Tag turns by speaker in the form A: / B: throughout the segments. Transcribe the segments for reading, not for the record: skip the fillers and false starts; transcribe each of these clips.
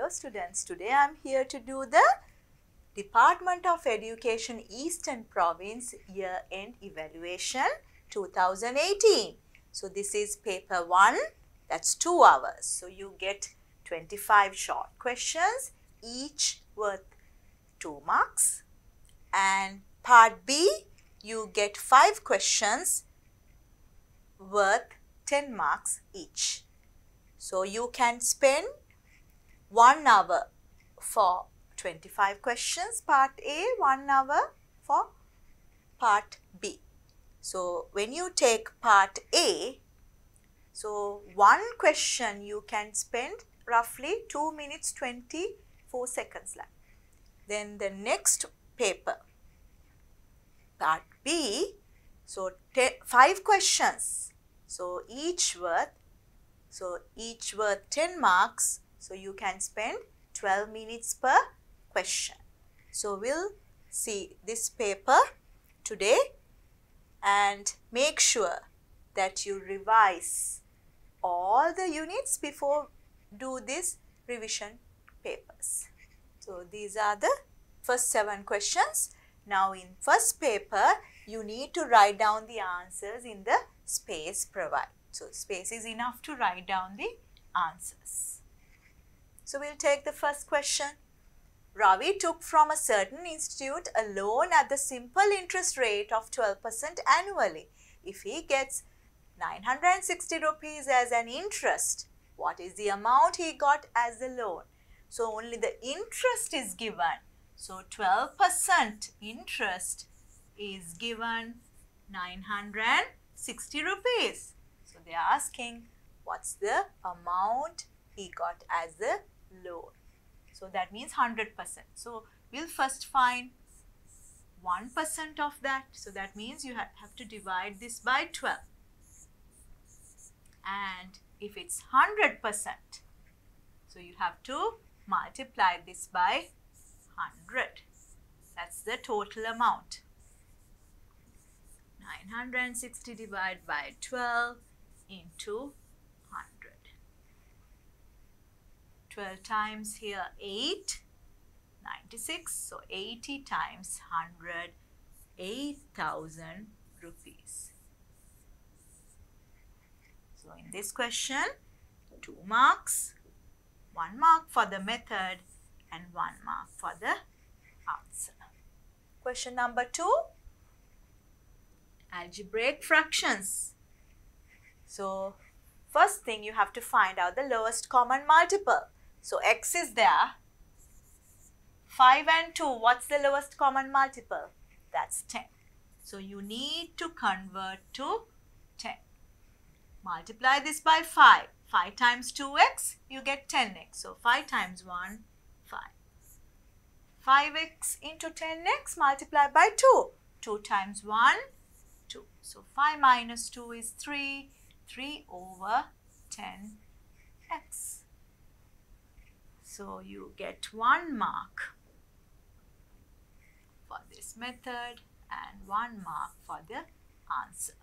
A: Hello students, today I am here to do the Department of Education Eastern Province Year-End Evaluation 2018. So this is paper 1, that's 2 hours. So you get 25 short questions, each worth 2 marks. And part B, you get 5 questions worth 10 marks each. So you can spend 1 hour for 25 questions, part A, 1 hour for part B. So when you take part A, so one question you can spend roughly 2 minutes 24 seconds left. Then the next paper, part B, so 5 questions, so each worth 10 marks. So you can spend 12 minutes per question. So we'll see this paper today and make sure that you revise all the units before do these revision papers. So these are the first 7 questions. Now in first paper, you need to write down the answers in the space provided. So space is enough to write down the answers. So we'll take the first question. Ravi took from a certain institute a loan at the simple interest rate of 12% annually. If he gets 960 rupees as an interest, what is the amount he got as a loan? So only the interest is given. So 12% interest is given 960 rupees. So they are asking what's the amount he got as a loan. So that means 100%. So we'll first find 1% of that. So that means you have to divide this by 12. And if it's 100%, so you have to multiply this by 100. That's the total amount. 960 divided by 12 into 100. 12 times here 8, 96. So 80 times 100, 8,000 rupees. So in this question, 2 marks, 1 mark for the method and 1 mark for the answer. Question number 2, algebraic fractions. So first thing you have to find out the lowest common multiple. So x is there, 5 and 2, what's the lowest common multiple? That's 10. So you need to convert to 10. Multiply this by 5. 5 times 2x, you get 10x. So 5 times 1, 5. 5x into 10x multiplied by 2. 2 times 1, 2. So 5 minus 2 is 3. 3 over 10x. So you get 1 mark for this method and 1 mark for the answer.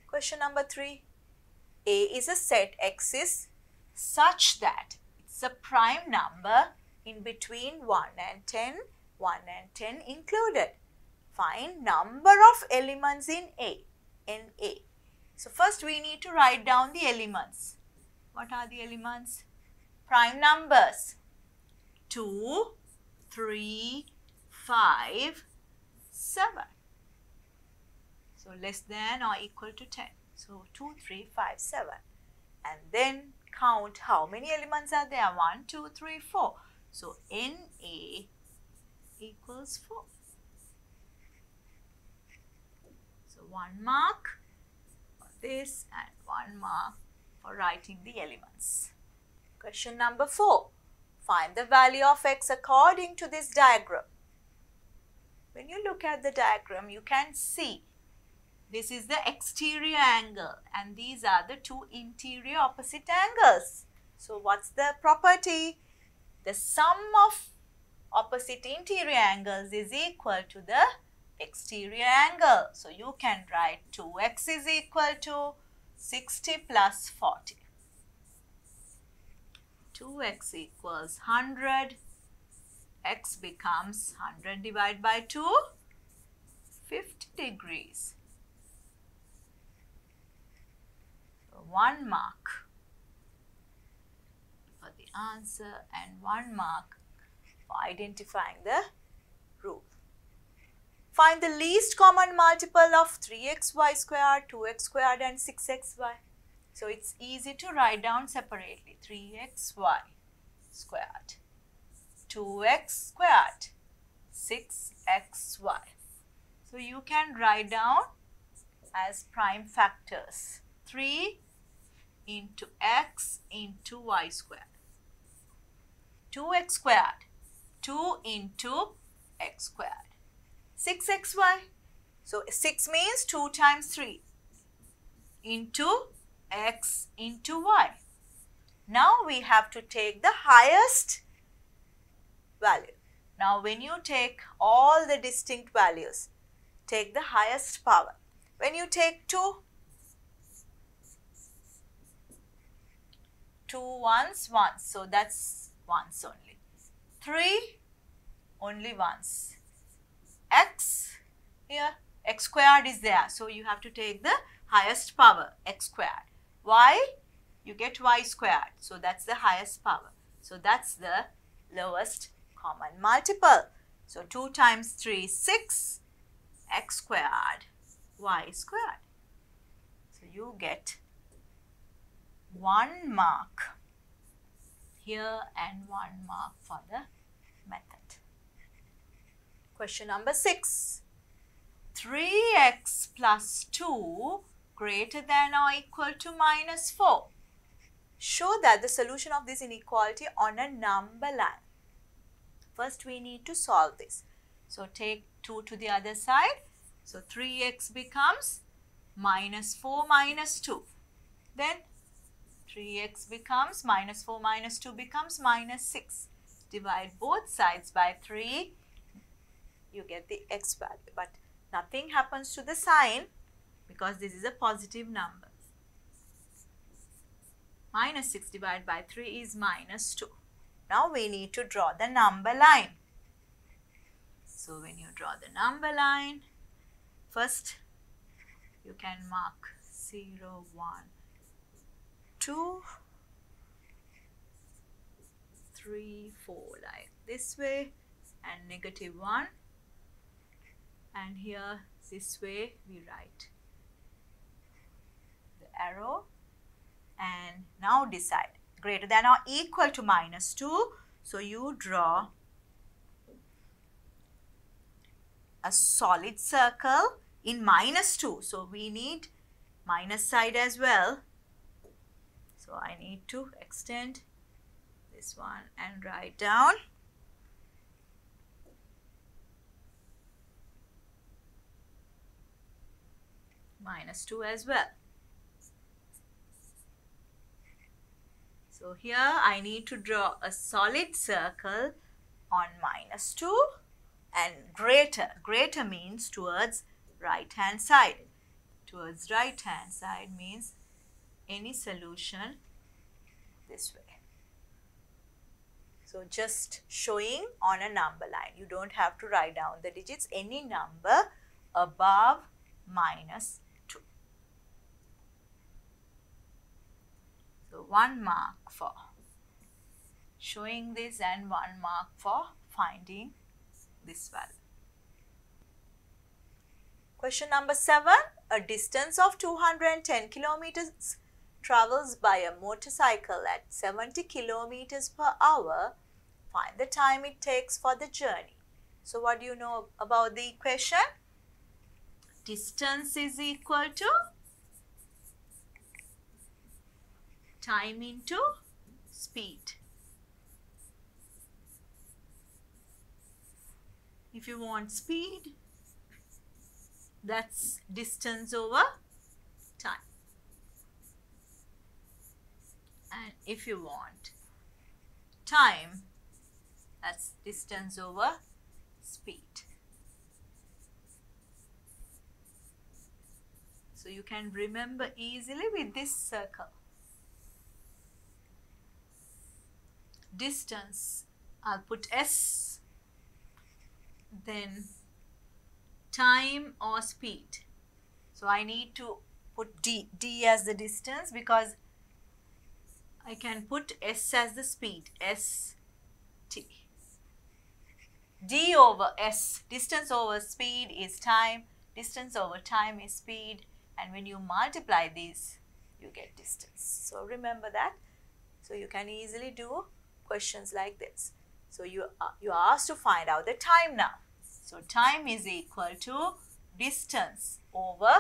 A: Question number 3. A is a set X is such that it's a prime number in between 1 and 10, 1 and 10 included. Find number of elements in A. So first we need to write down the elements. What are the elements? Prime numbers. 2, 3, 5, 7. So less than or equal to 10. So 2, 3, 5, 7. And then count how many elements are there. 1, 2, 3, 4. So NA equals 4. So 1 mark for this and 1 mark for writing the elements. Question number 4. Find the value of x according to this diagram. When you look at the diagram, you can see this is the exterior angle and these are the 2 interior opposite angles. So what's the property? The sum of opposite interior angles is equal to the exterior angle. So you can write 2x is equal to 60 plus 40. 2x equals 100. X becomes 100 divided by 2, 50 degrees. So 1 mark for the answer and 1 mark for identifying the rule. Find the least common multiple of 3xy squared, 2x squared and 6xy. So it's easy to write down separately. 3xy squared, 2x squared, 6xy. So you can write down as prime factors 3 into x into y squared. 2x squared, 2 into x squared. 6xy. So 6 means 2 times 3 into x into y. Now we have to take the highest value. Now when you take all the distinct values, take the highest power. When you take 2 ones, once, so that's once only. 3 only once. X, here x squared is there, so you have to take the highest power, x squared. Y, you get y squared, so that's the highest power. So that's the lowest common multiple. So 2 times 3 is 6, x squared, y squared. So you get 1 mark here and 1 mark for the method. Question number 6. 3x plus 2 greater than or equal to minus 4. Show that the solution of this inequality on a number line. First we need to solve this. So take 2 to the other side. So 3x becomes minus 4 minus 2. Then 3x becomes minus 4 minus 2 becomes minus 6. Divide both sides by 3. You get the x value, but nothing happens to the sign because this is a positive number. Minus 6 divided by 3 is minus 2. Now we need to draw the number line. So when you draw the number line, first you can mark 0, 1, 2, 3, 4 like this way, and negative 1. And here this way we write the arrow, and now decide greater than or equal to minus 2. So you draw a solid circle in minus 2. So we need minus side as well. So I need to extend this one and write down minus 2 as well. So here I need to draw a solid circle on minus 2 and greater. Greater means towards right hand side. Towards right hand side means any solution this way. So just showing on a number line. You don't have to write down the digits. Any number above minus 2. So 1 mark for showing this and 1 mark for finding this value. Question number 7. A distance of 210 kilometers travels by a motorcycle at 70 kilometers per hour. Find the time it takes for the journey. So what do you know about the equation? Distance is equal to time into speed. If you want speed, that's distance over time. And if you want time, that's distance over speed. So you can remember easily with this circle. distance, I'll put S, then time or speed. So I need to put D as the distance because I can put S as the speed, S, T. D over S, distance over speed is time, distance over time is speed, and when you multiply these, you get distance. So remember that. So you can easily do questions like this. So you are asked to find out the time now. So time is equal to distance over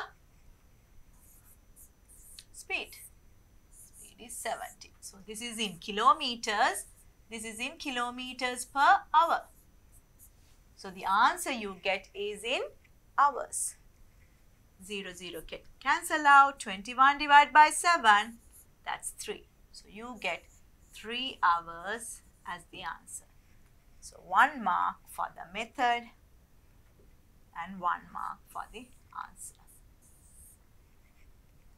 A: speed. Speed is 70. So this is in kilometers. This is in kilometers per hour. So the answer you get is in hours. 0, 0 can cancel out. 21 divided by 7, that's 3. So you get 3 hours as the answer. So 1 mark for the method and 1 mark for the answer.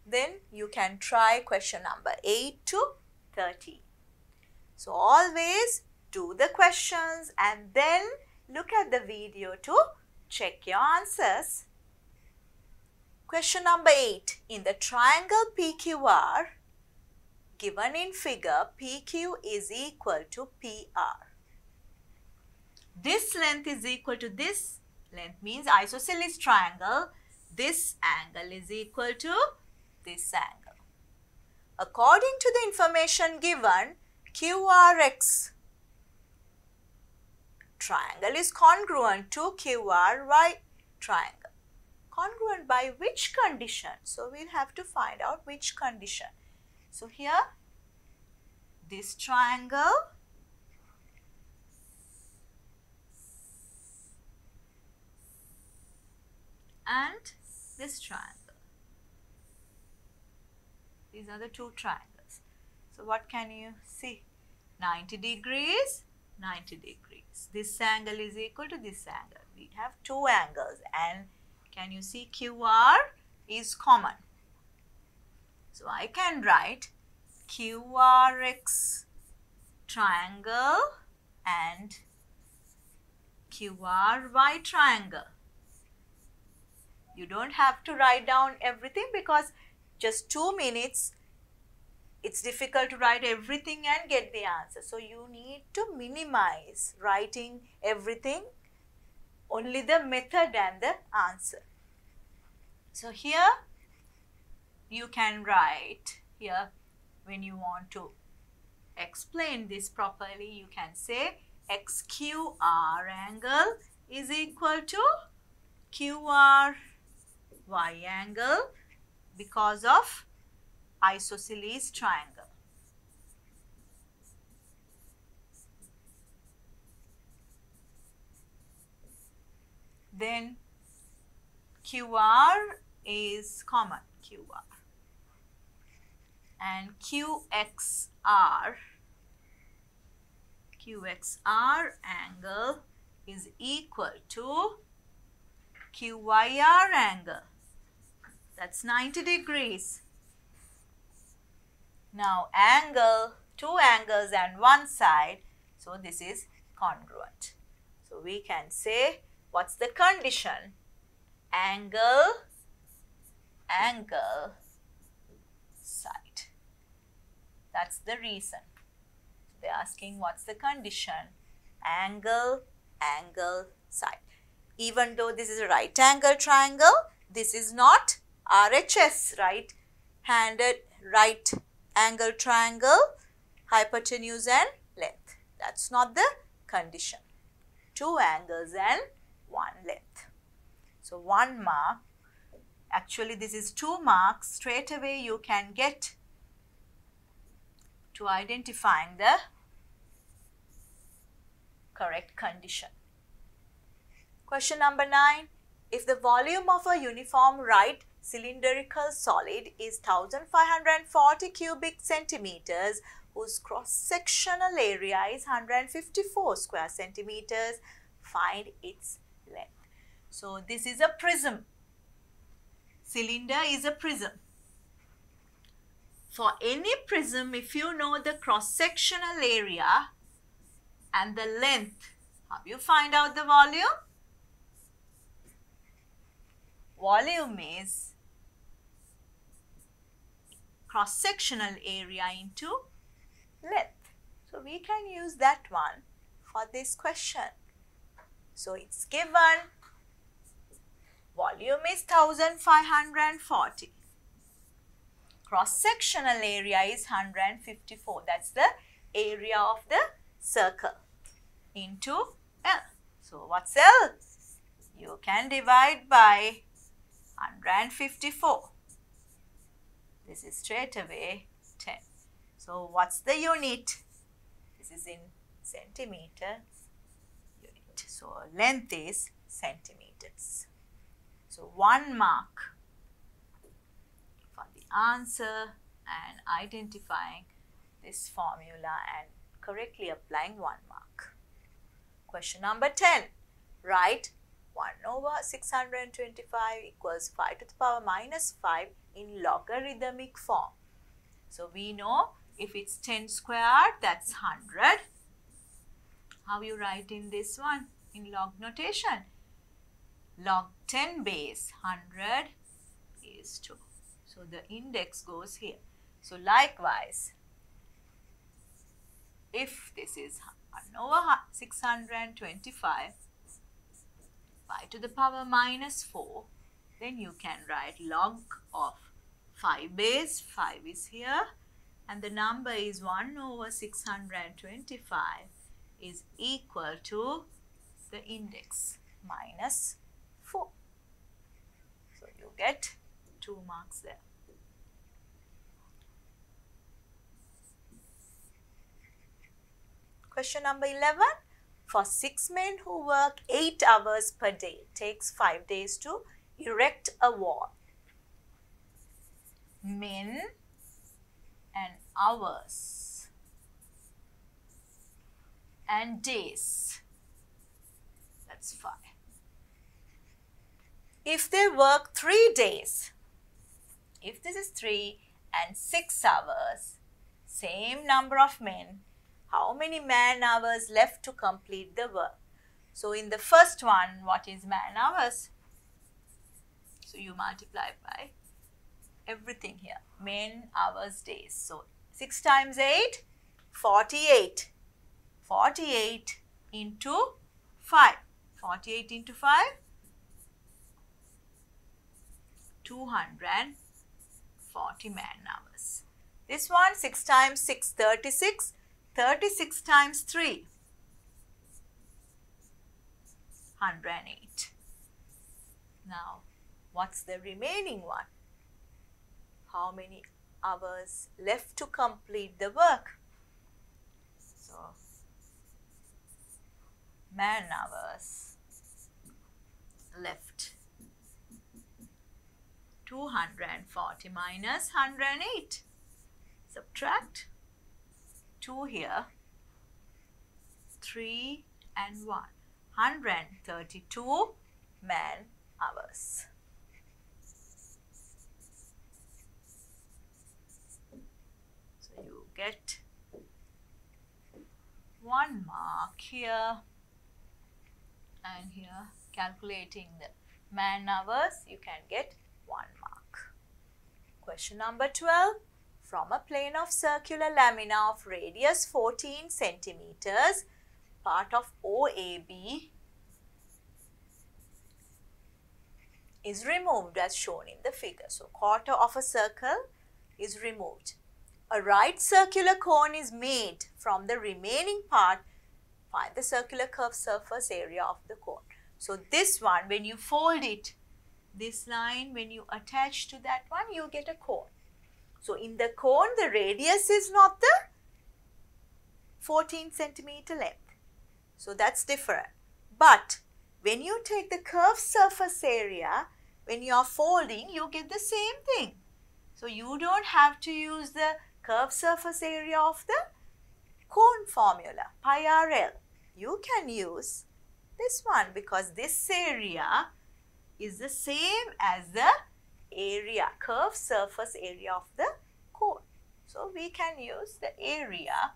A: Then you can try question number 8 to 13. So always do the questions and then look at the video to check your answers. Question number 8. In the triangle PQR, given in figure, PQ is equal to PR. This length is equal to this length, means isosceles triangle. This angle is equal to this angle. According to the information given, QRX triangle is congruent to QRY triangle. Congruent by which condition? So we'll have to find out which condition. So here, this triangle and this triangle. These are the two triangles. So what can you see? 90 degrees, 90 degrees. This angle is equal to this angle. We have two angles and can you see QR is common. So I can write QRX triangle and QRY triangle. You don't have to write down everything because just 2 minutes, it's difficult to write everything and get the answer. So you need to minimize writing everything, only the method and the answer. So here you can write, here when you want to explain this properly, you can say XQR angle is equal to QRY angle because of isosceles triangle. Then QR is common, QR. And QXR angle is equal to QYR angle. That's 90 degrees. Now angle, two angles and one side, so this is congruent. So we can say, what's the condition? Angle, side. That's the reason. They're asking what's the condition? Angle, side. Even though this is a right angle triangle, this is not RHS, right-handed right angle triangle, hypotenuse and length. That's not the condition. Two angles and one length. So 1 mark. Actually, this is 2 marks. Straight away you can get to identifying the correct condition. Question number 9. If the volume of a uniform right cylindrical solid is 1540 cubic centimeters, whose cross-sectional area is 154 square centimeters, find its length. So this is a prism. Cylinder is a prism. For any prism, if you know the cross-sectional area, and the length. How do you find out the volume? Volume is cross-sectional area into length. So we can use that one for this question. So it's given volume is 1540. Cross-sectional area is 154. That's the area of the circle into L. So what's L? You can divide by 154. This is straight away 10. So what's the unit? This is in centimeter unit. So length is centimeters. So 1 mark for the answer and identifying this formula and correctly applying 1 mark. Question number 10. Write 1 over 625 equals 5 to the power minus 5 in logarithmic form. So we know if it's 10 squared, that's 100. How you write in this one? In log notation. Log 10 base 100 is 2. So the index goes here. So likewise, if this is 1 over 625, 5 to the power minus 4, then you can write log of 5 base, 5 is here, and the number is 1 over 625 is equal to the index minus 4. So you get 2 marks there. Question number 11. For 6 men who work 8 hours per day, it takes 5 days to erect a wall. Men and hours and days, that's 5. If they work 3 days, if this is 3 and 6 hours, same number of men, how many man hours left to complete the work? So in the first one, what is man hours? So you multiply by everything here. Men, hours, days. So 6 times 8, 48. 48 into 5. 48 into 5, 240 man hours. This one, 6 times 6, 36. 36 times 3, 108. Now, what's the remaining one? How many hours left to complete the work? So, man hours left. 240 minus 108. Subtract 2 here, 3 and 1, 132 man hours. So you get 1 mark here, and here calculating the man hours, you can get 1 mark. Question number 12. From a plane of circular lamina of radius 14 centimeters, part of OAB is removed as shown in the figure. So, quarter of a circle is removed. A right circular cone is made from the remaining part. Find the circular curved surface area of the cone. So, this one, when you fold it, this line, when you attach to that one, you get a cone. So, in the cone, the radius is not the 14 centimeter length. So, that's different. But, when you take the curved surface area, when you are folding, you get the same thing. So, you don't have to use the curved surface area of the cone formula, pi RL. You can use this one because this area is the same as the area, curved surface area of the cone. So, we can use the area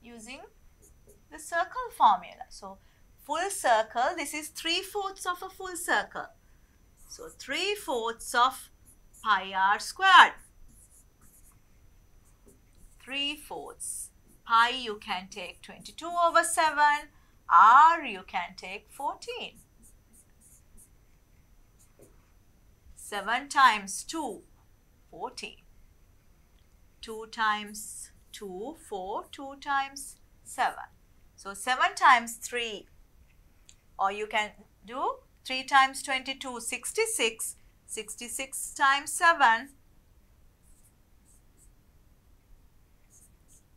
A: using the circle formula. So full circle, this is 3/4 of a full circle. So 3/4 of pi r squared. 3/4. Pi you can take 22/7. R you can take 14. 7 times 2, 14. 2 times 2, 4. 2 times 7. So 7 times 3, or you can do 3 times 22, 66. 66 times 7,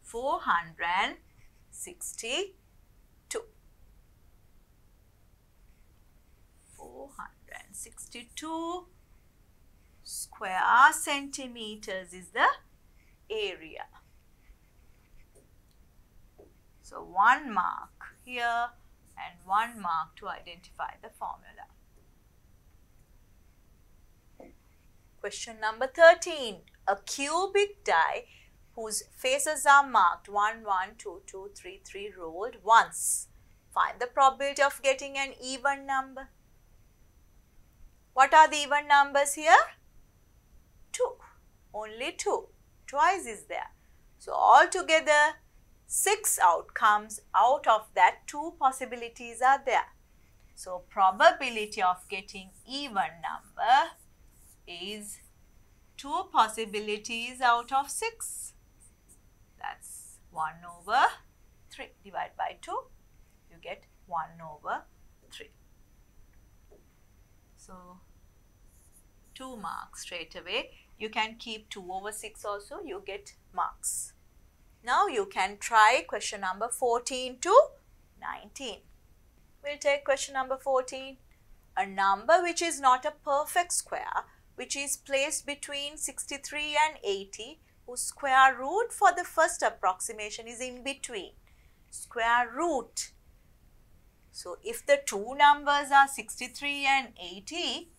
A: 462. 462 square centimeters is the area. So 1 mark here and 1 mark to identify the formula. Question number 13. A cubic die whose faces are marked 1, 1, 2, 2, 3, 3 rolled once. Find the probability of getting an even number. What are the even numbers here? 2. Only 2. Twice is there. So altogether 6 outcomes. Out of that 2 possibilities are there. So probability of getting even number is 2 possibilities out of 6. That's 1/3. Divide by 2. You get 1/3. So 2 marks straight away. You can keep 2/6 also. You get marks. Now you can try question number 14 to 19. We'll take question number 14. A number which is not a perfect square, which is placed between 63 and 80, whose square root for the first approximation is in between. Square root. So if the two numbers are 63 and 80,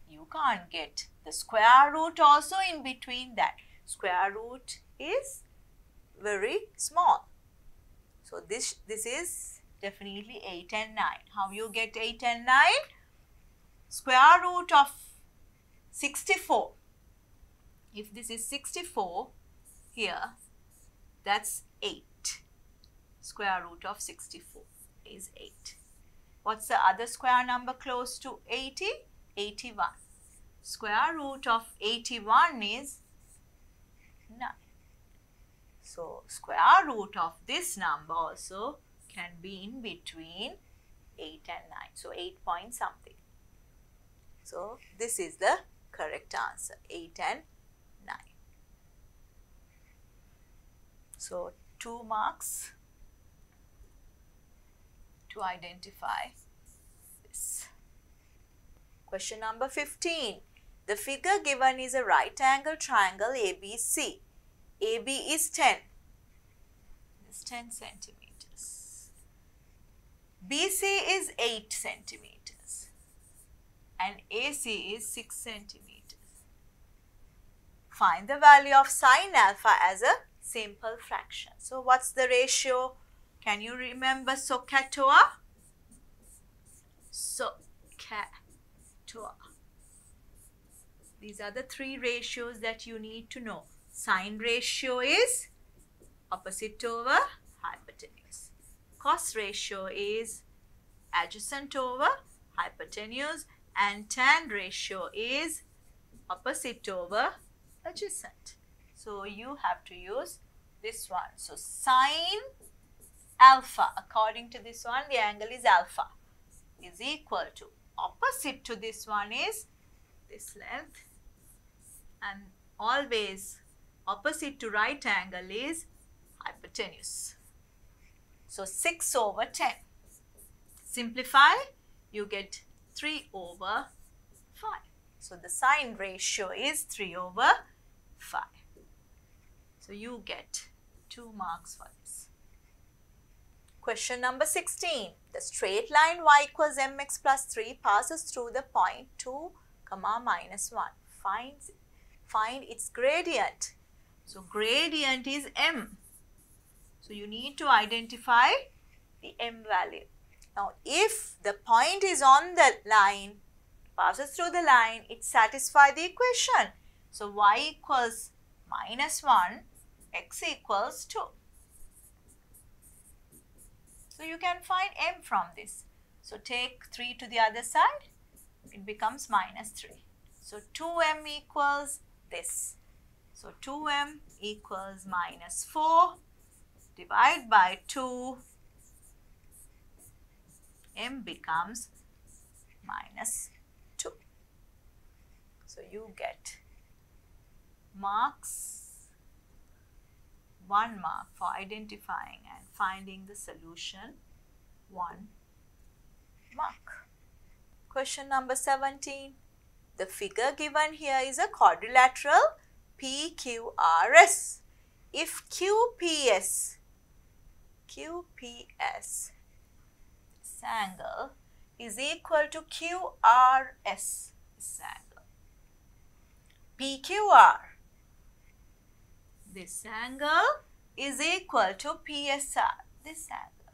A: you can't get the square root also in between that. Square root is very small. So this is definitely 8 and 9. How you get 8 and 9? Square root of 64. If this is 64 here, that's 8. Square root of 64 is 8. What's the other square number close to 80? 81. Square root of 81 is 9. So square root of this number also can be in between 8 and 9. So 8 point something. So this is the correct answer, 8 and 9. So 2 marks to identify this. Question number 15. The figure given is a right angle triangle ABC. AB is 10. It's 10 centimeters. BC is 8 centimeters. And AC is 6 centimeters. Find the value of sine alpha as a simple fraction. So what's the ratio? Can you remember SOHCAHTOA? SOHCAHTOA. These are the 3 ratios that you need to know. Sine ratio is opposite over hypotenuse. Cos ratio is adjacent over hypotenuse. And tan ratio is opposite over adjacent. So you have to use this one. So sine alpha, according to this one, the angle is alpha, is equal to, opposite to this one is this length, and always opposite to right angle is hypotenuse. So 6/10. Simplify, you get 3/5. So the sine ratio is 3/5. So you get 2 marks for this. Question number 16. The straight line y equals mx plus 3 passes through the point 2, -1. Find its gradient. So gradient is m. So you need to identify the m value. Now if the point is on the line, passes through the line, it satisfies the equation. So y equals -1, x equals 2. So you can find m from this. So take 3 to the other side, it becomes -3. So 2m equals this. So 2m equals -4, divide by 2, m becomes -2. So you get marks, 1 mark for identifying and finding the solution, 1 mark. Question number 17. The figure given here is a quadrilateral PQRS. If QPS, this angle, is equal to QRS, this angle, PQR, this angle is equal to PSR, this angle.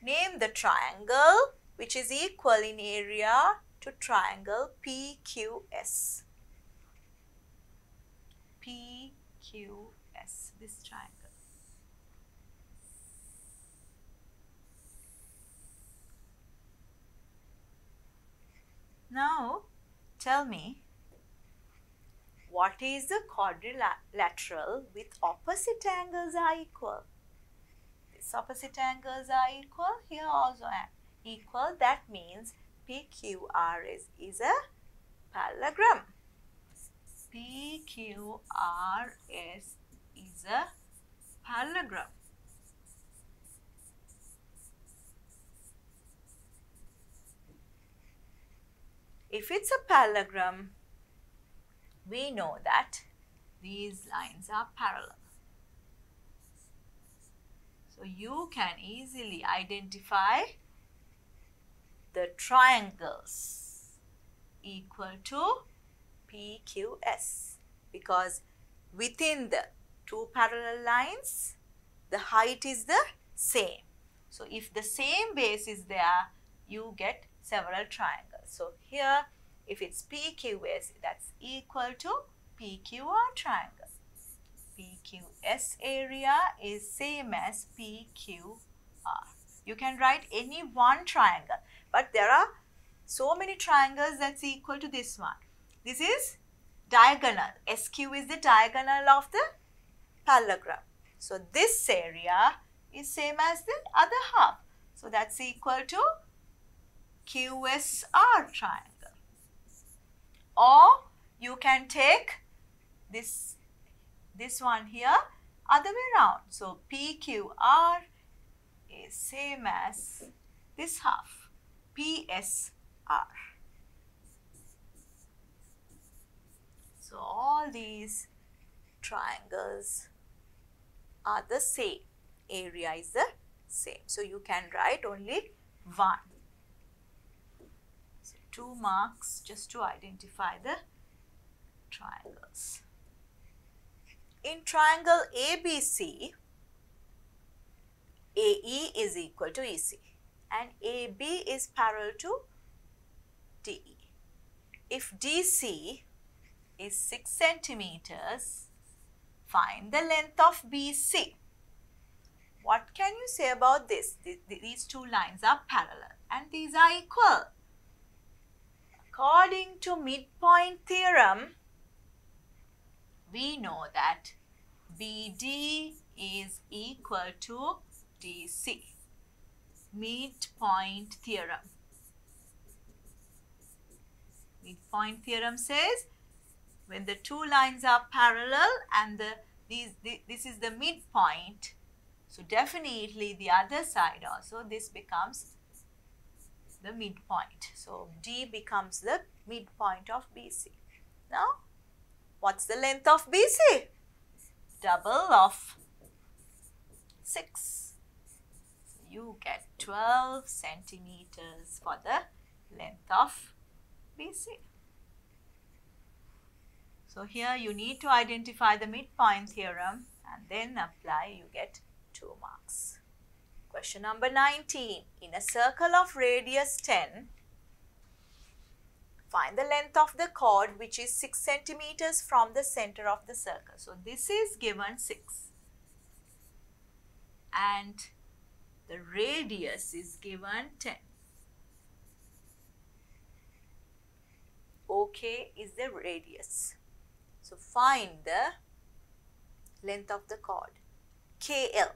A: Name the triangle which is equal in area to triangle PQS. PQS, this triangle. Now tell me, what is the quadrilateral with opposite angles are equal? These opposite angles are equal, here also equal. That means PQRS is a parallelogram. PQRS is a parallelogram. If it's a parallelogram, we know that these lines are parallel. So you can easily identify the triangles equal to PQS, because within the two parallel lines, the height is the same. So if the same base is there, you get several triangles. So here, if it's PQS, that's equal to PQR triangle. PQS area is same as PQR. You can write any one triangle, but there are so many triangles that's equal to this one. This is diagonal. SQ is the diagonal of the parallelogram. So this area is same as the other half. So that's equal to QSR triangle. Or you can take this one here, other way around. So PQR is same as this half, PSR. So all these triangles are the same. Area is the same. So you can write only one. So 2 marks just to identify the triangles. In triangle ABC, AE is equal to EC and AB is parallel to DE. If DC is 6 centimeters, find the length of BC. What can you say about this? These two lines are parallel and these are equal. According to midpoint theorem, we know that BD is equal to DC. Midpoint theorem. Midpoint theorem says when the two lines are parallel and this is the midpoint, so definitely the other side also, this becomes the midpoint. So D becomes the midpoint of BC. Now, what's the length of BC? Double of 6. So you get 12 centimeters for the length of BC. So here you need to identify the midpoint theorem and then apply, you get 2 marks. Question number 19. In a circle of radius 10, find the length of the chord which is 6 centimeters from the center of the circle. So this is given 6 and the radius is given 10. OK is the radius. So find the length of the chord KL.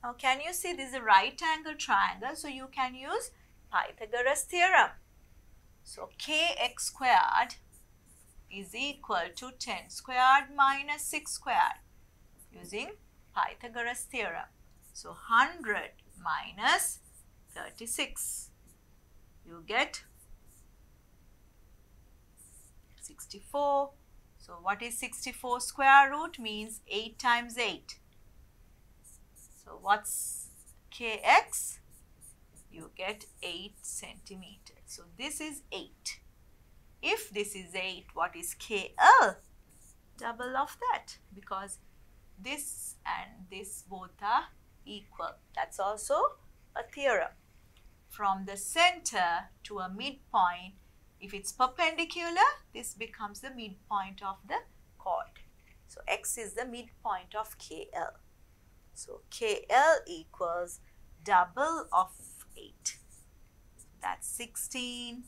A: Now can you see this is a right angle triangle, so you can use Pythagoras theorem. So kx squared is equal to 10 squared minus 6 squared using Pythagoras theorem. So 100 minus 36, you get 64. So what is 64 square root? Means 8 times 8. So what's kx? You get 8 centimeters. So this is 8. If this is 8, what is KL? Double of that, because this and this both are equal. That's also a theorem. From the center to a midpoint, if it's perpendicular, this becomes the midpoint of the chord. So x is the midpoint of KL. So KL equals double of 8. That's 16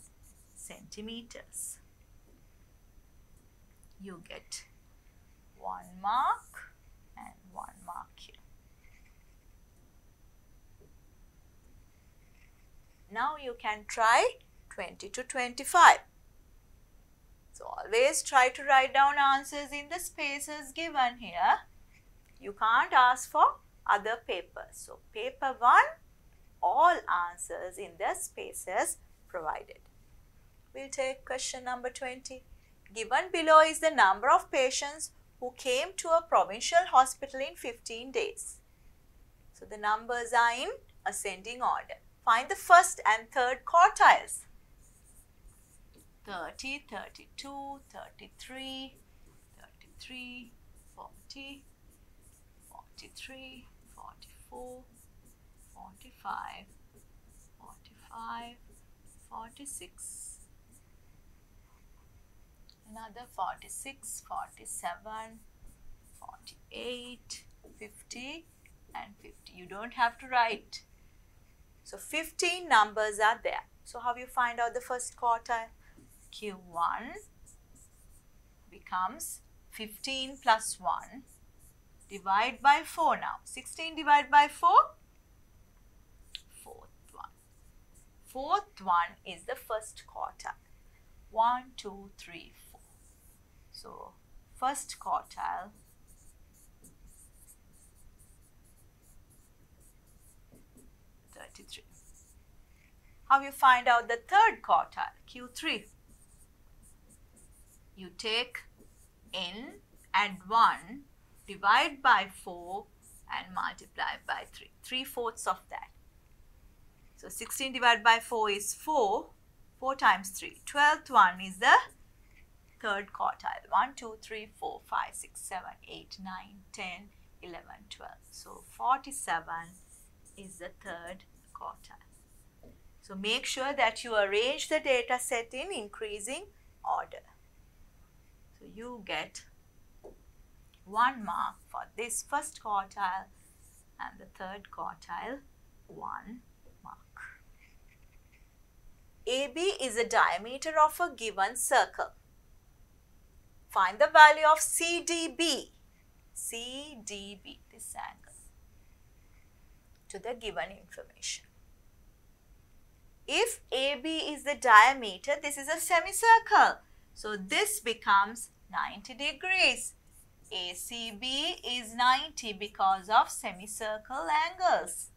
A: centimeters. You get 1 mark and 1 mark here. Now you can try 20 to 25. So always try to write down answers in the spaces given here. You can't ask for other papers. So paper 1, all answers in the spaces provided. We'll take question number 20. Given below is the number of patients who came to a provincial hospital in 15 days. So the numbers are in ascending order. Find the first and third quartiles. 30, 32, 33, 33, 40, 43, 44, 45, 45, 46, another 46, 47, 48, 50 and 50. You don't have to write. So 15 numbers are there. So how you find out the first quartile? Q1 becomes 15 plus 1. Divide by 4 now. 16 divided by 4? Fourth one. Fourth one is the first quartile. 1, 2, 3, 4. So, first quartile (33). How you find out the third quartile? Q3. You take n, add 1, divide by 4 and multiply by 3. 3/4 of that. So 16 divided by 4 is 4. 4 times 3. 12th one is the third quartile. 1, 2, 3, 4, 5, 6, 7, 8, 9, 10, 11, 12. So 47 is the third quartile. So make sure that you arrange the data set in increasing order. So you get 1 mark for this first quartile and the third quartile 1 mark. AB is the diameter of a given circle. Find the value of CDB. CDB, this angle, to the given information. If AB is the diameter, this is a semicircle. So this becomes 90 degrees. ACB is 90 because of semicircle angles.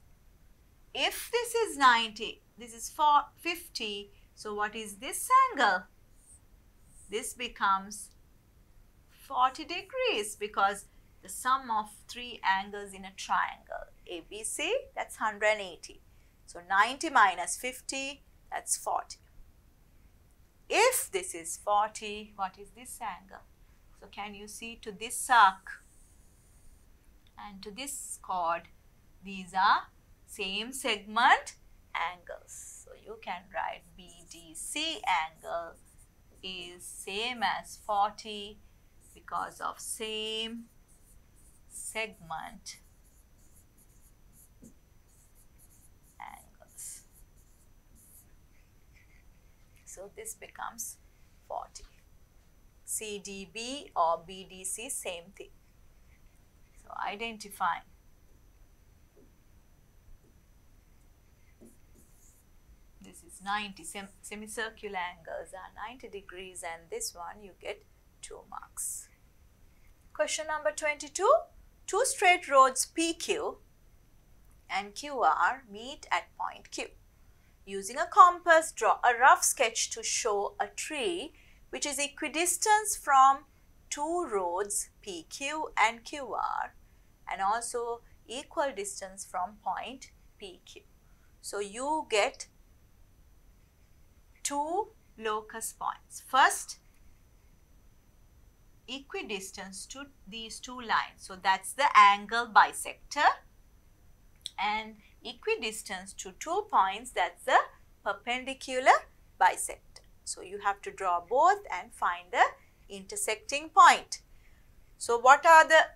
A: If this is 90, this is 50. So what is this angle? This becomes 40 degrees because the sum of 3 angles in a triangle. ABC, that's 180. So 90 minus 50, that's 40. If this is 40, what is this angle? So can you see to this arc and to this chord, These are same segment angles. So you can write BDC angle is same as 40 because of same segment angles. So this becomes 40. CDB or BDC, same thing. So identifying. This is 90. Semicircular angles are 90 degrees, and this one you get 2 marks. Question number 22. Two straight roads PQ and QR meet at point Q. Using a compass, draw a rough sketch to show a tree which is equidistant from two roads PQ and QR and also equal distance from point PQ. So you get two locus points. First, equidistance to these two lines. So that's the angle bisector, and equidistance to 2 points, that's the perpendicular bisector. So you have to draw both and find the intersecting point. So what are the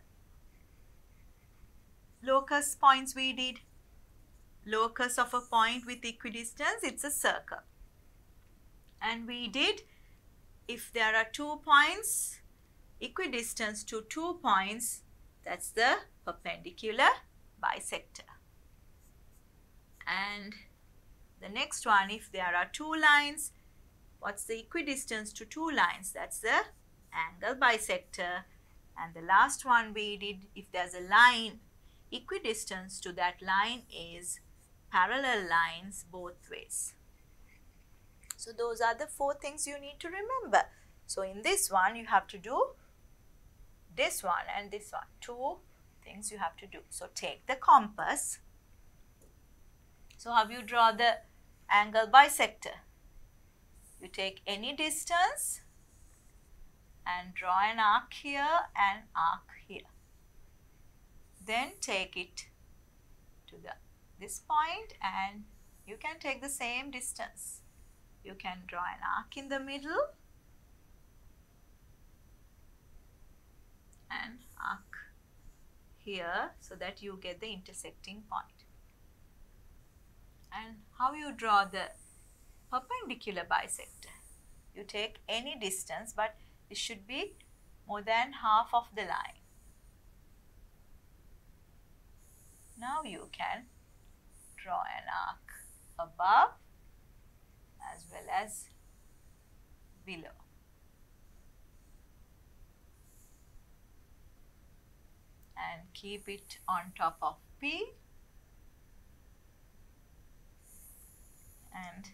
A: locus points we did? Locus of a point with equidistance, it's a circle. And we did, if there are 2 points, equidistance to 2 points, that's the perpendicular bisector. And the next one, if there are 2 lines, what's the equidistance to 2 lines? That's the angle bisector. And the last one we did, if there's a line, equidistance to that line is parallel lines both ways. So those are the 4 things you need to remember. So in this one, you have to do this one and this one. 2 things you have to do. So take the compass. So how you draw the angle bisector? You take any distance and draw an arc here and arc here. Then take it to this point, and you can take the same distance. You can draw an arc in the middle and arc here so that you get the intersecting point. And how you draw the perpendicular bisector? You take any distance, but it should be more than half of the line. Now you can draw an arc above as well as below. And keep it on top of P. And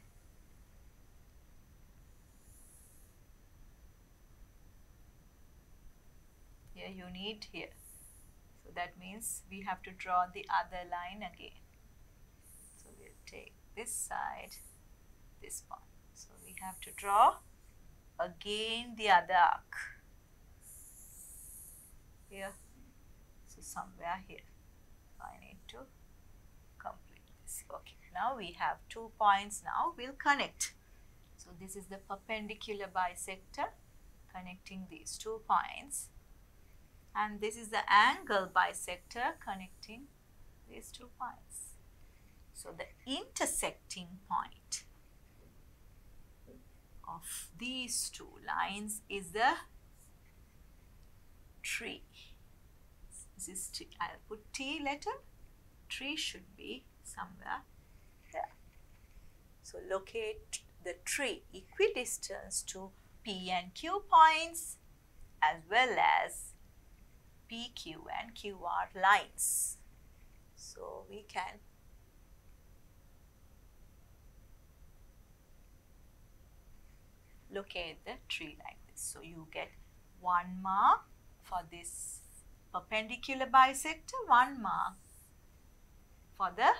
A: here you need here. So that means we have to draw the other line again. So we'll take this side, this one. So we have to draw again the other arc here. So somewhere here. I need to complete this. Okay. Now we have 2 points. Now we'll connect. So this is the perpendicular bisector connecting these 2 points. And this is the angle bisector connecting these 2 points. So the intersecting point of these 2 lines is the tree. This is T. I'll put T letter. Tree should be somewhere there. So locate the tree equidistance to P and Q points as well as PQ and QR lines. So we can locate the tree like this. So you get 1 mark for this perpendicular bisector, 1 mark for the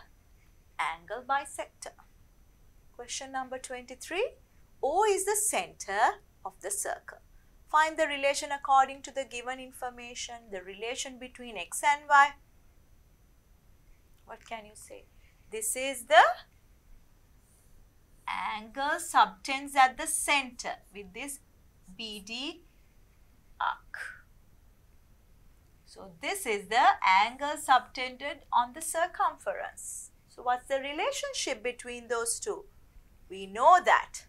A: angle bisector. Question number 23. O is the center of the circle. Find the relation according to the given information, the relation between x and y. What can you say? This is the angle subtends at the center with this BD arc. So this is the angle subtended on the circumference. So what's the relationship between those two? We know that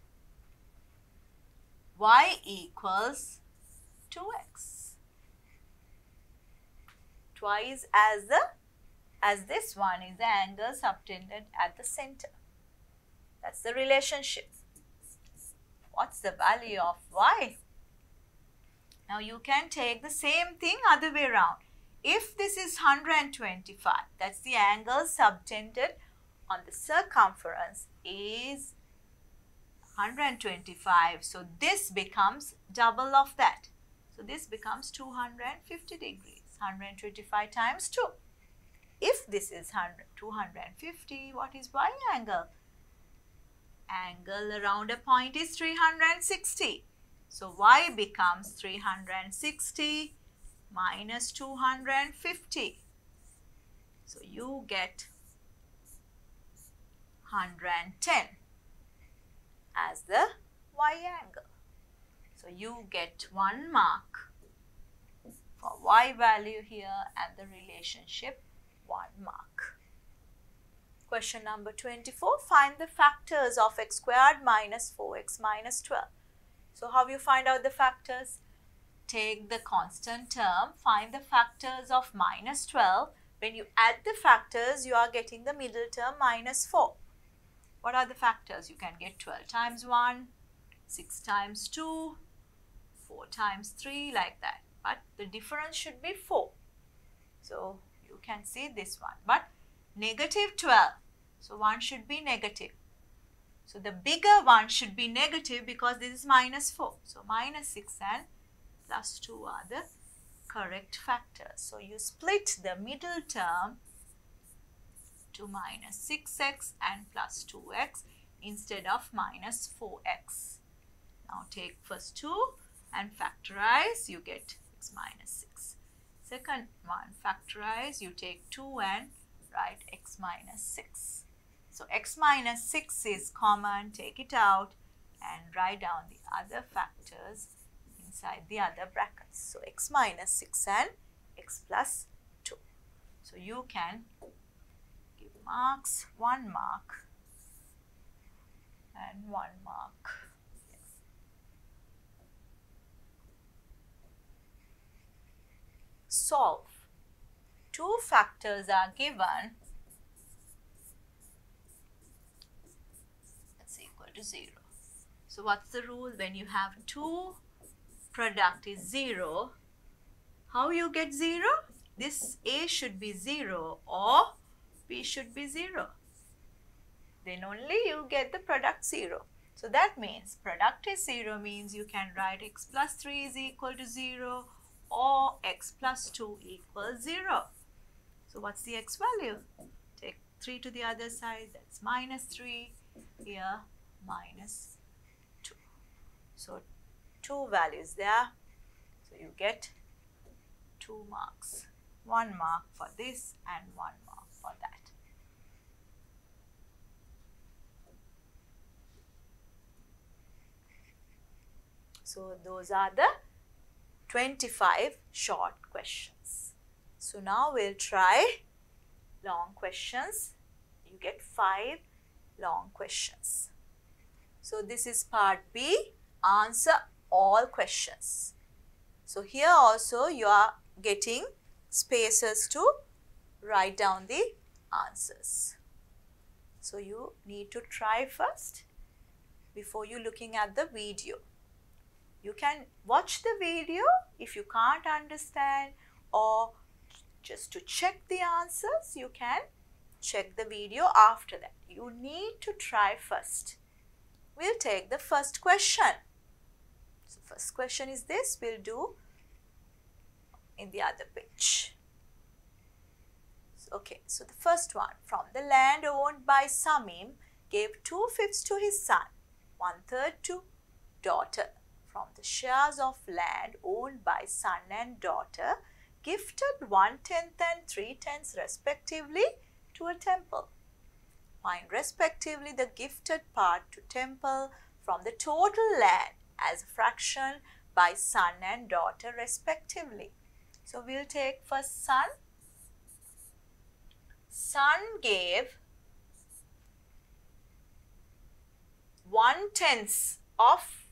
A: y equals 2x. Twice as this one is the angle subtended at the center. That's the relationship. What's the value of y? Now you can take the same thing other way around. If this is 125, that's the angle subtended on the circumference is 125. So this becomes double of that. So this becomes 250 degrees. 125 times 2. If this is 250, what is y angle? Angle around a point is 360. So y becomes 360 minus 250. So you get 110 as the y angle. So you get 1 mark for y value here and the relationship 1 mark. Question number 24. Find the factors of x squared minus 4x minus 12. So how you find out the factors? Take the constant term, find the factors of minus 12. When you add the factors, you are getting the middle term minus 4. What are the factors? You can get 12 times 1, 6 times 2, 4 times 3, like that. But the difference should be 4. So you can see this one. But negative 12. So 1 should be negative. So the bigger one should be negative because this is minus 4. So minus 6 and plus 2 are the correct factors. So you split the middle term to minus 6x and plus 2x instead of minus 4x. Now take first 2 and factorize, you get x minus 6. Second one, factorize, you take 2 and write x minus 6. So x minus 6 is common, take it out and write down the other factors inside the other brackets. So x minus 6 and x plus 2. So you can give marks, 1 mark and 1 mark. Yes. Solve. 2 factors are given. That's equal to 0. So what's the rule? When you have 2 product is 0, how you get 0? This A should be 0 or B should be 0. Then only you get the product 0. So that means product is 0 means you can write x plus 3 is equal to 0 or x plus 2 equals 0. So what's the x value? Take 3 to the other side, that's minus 3, here minus 2. So 2 values there. So you get 2 marks. 1 mark for this and 1 mark for that. So those are the 25 short questions. So now we'll try long questions. You get 5 long questions. So this is part B, answer all questions. So here also you are getting spaces to write down the answers. So you need to try first before you looking at the video. You can watch the video if you can't understand, or just to check the answers, you can check the video after that. You need to try first. We'll take the first question. So first question is this, we'll do in the other page. Okay, so the first one, from the land owned by Samim, gave 2/5 to his son, 1/3 to daughter. From the shares of land owned by son and daughter, gifted 1/10 and 3/10 respectively to a temple. Find respectively the gifted part to temple from the total land as a fraction by son and daughter respectively. So we'll take first son. Son gave 1/10 of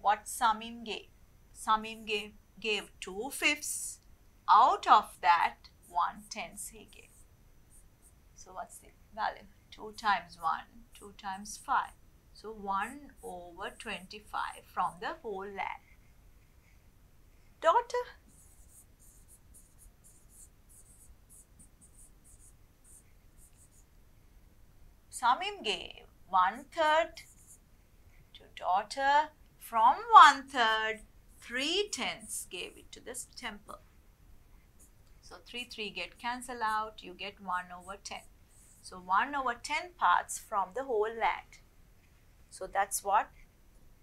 A: what Samim gave. Samim gave 2/5. Out of that, 1/10 he gave. So what's the value? 2 times 1, 2 times 5. So 1/25 from the whole land. Daughter. Samim gave 1/3 to daughter. From 1/3, 3/10 gave it to this temple. So 3 get cancelled out, you get 1/10. So 1/10 parts from the whole land. So that's what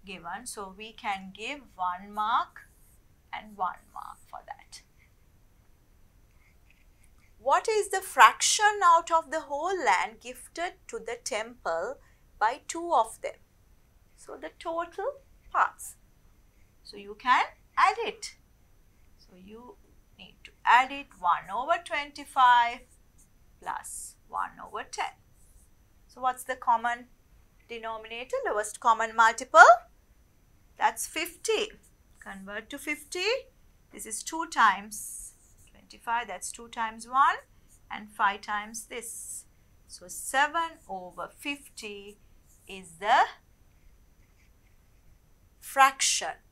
A: given. So we can give 1 mark and 1 mark for that. What is the fraction out of the whole land gifted to the temple by 2 of them? So the total parts. So you can add it. So you need to add it. 1/25 plus 1/10. So what's the common denominator? Lowest common multiple? That's 50. Convert to 50. This is 2 times 25. That's 2 times 1 and 5 times this. So 7/50 is the fraction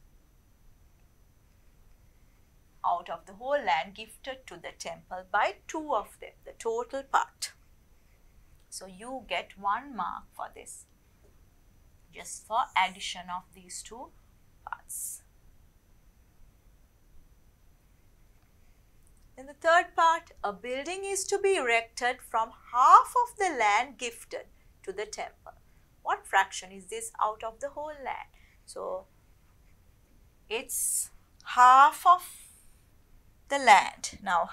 A: out of the whole land gifted to the temple by 2 of them, the total part. So you get 1 mark for this, just for addition of these 2 parts. In the third part, a building is to be erected from half of the land gifted to the temple. What fraction is this out of the whole land? So it's half of the land. Now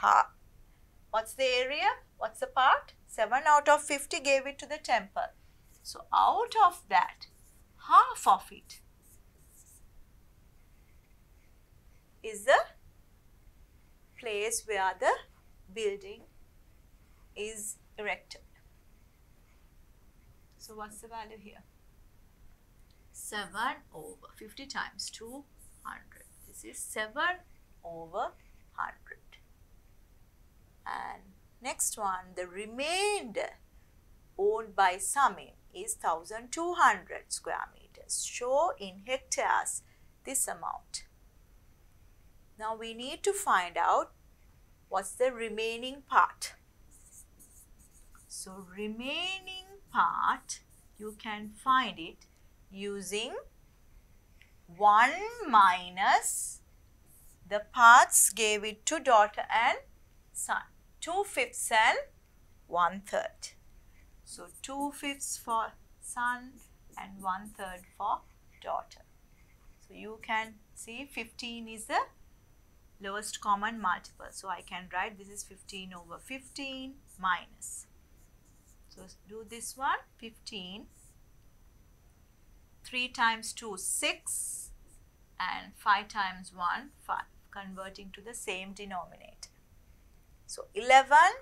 A: what's the area? What's the part? 7/50 gave it to the temple. So out of that, half of it is the place where the building is erected. So what's the value here? 7/50 times 200. This is 7/100. And next one, the remainder owned by Samim is 1200 square meters. Show in hectares this amount. Now we need to find out what's the remaining part. So remaining part, you can find it using 1 minus the parts gave it to daughter and son. 2/5 and 1/3. So 2/5 for son and 1/3 for daughter. So you can see 15 is the lowest common multiple. So I can write this is 15/15 minus. So do this one. 15. 3 times 2, 6. And 5 times 1, 5. Converting to the same denominator. So 11.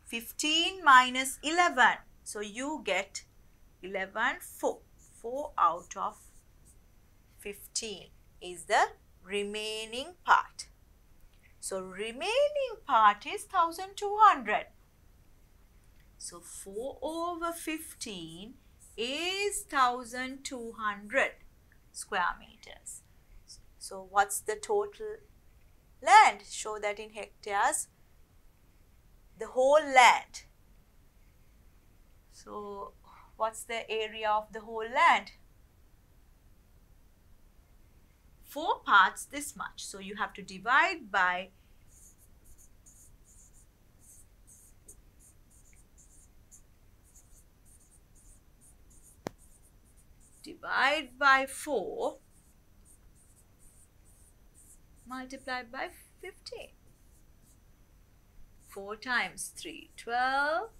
A: 15 minus 11. So you get 11, 4. 4 out of 15 is the remaining part. So remaining part is 1200. So 4/15 is 1200 square meters. So what's the total land? Show that in hectares. The whole land. So what's the area of the whole land? 4 parts this much. So you have to divide by 4 multiplied by 15. 4 times 3, 12.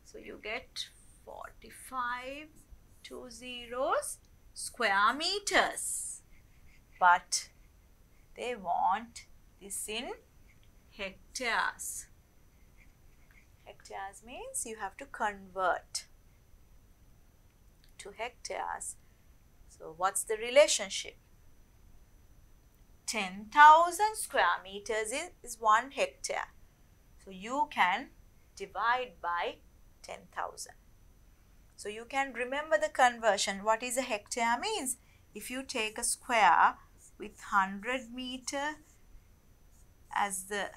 A: So you get 45, 2 zeros, square meters. But they want this in hectares. Hectares means you have to convert to hectares. So what's the relationship? 10,000 square meters is 1 hectare. So you can divide by 10,000. So you can remember the conversion. What is a hectare means? If you take a square with 100 meter as the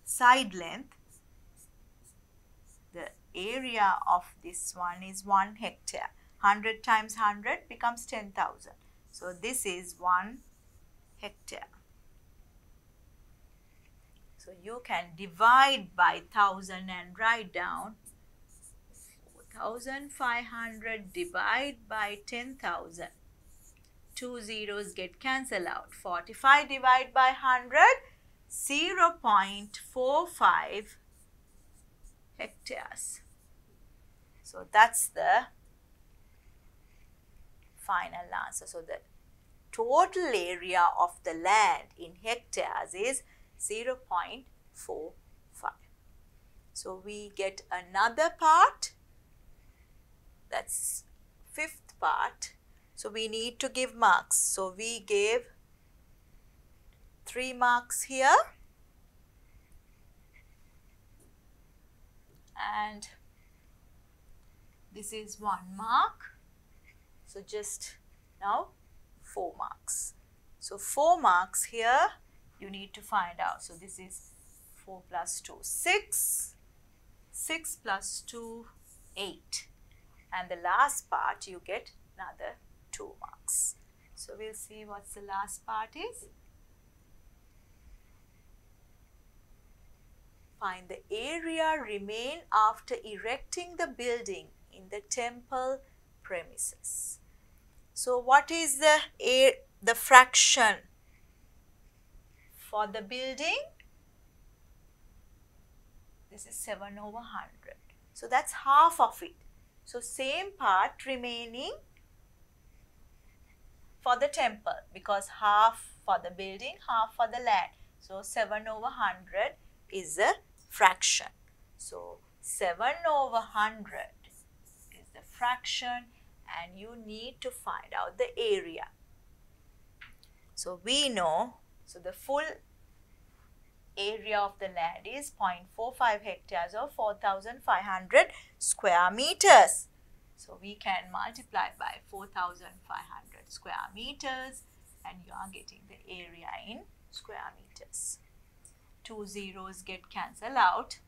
A: side length, the area of this one is 1 hectare. 100 times 100 becomes 10,000. So this is 1 hectare. So you can divide by 1000 and write down 4,500 divide by 10,000. 2 zeros get cancelled out. 45 divided by 100, 0.45 hectares. So that's the final answer. So the total area of the land in hectares is 0.45. So we get another part, that's 5th part. So we need to give marks. So we gave 3 marks here and this is 1 mark. So just now 4 marks. So 4 marks here you need to find out. So this is 4 plus 2, 6. 6 plus 2, 8. And the last part you get another 2 marks. So we'll see what's the last part is. Find the area remain after erecting the building in the temple premises. So what is the fraction for the building? This is 7 over 100. So that's half of it. So same part remaining for the temple, because half for the building, half for the land. So 7 over 100 is a fraction. So 7 over 100 is the fraction and you need to find out the area. So we know, so the full area of the land is 0.45 hectares or 4,500 square meters. So we can multiply by 4,500 square meters and you are getting the area in square meters. 2 zeros get cancelled out.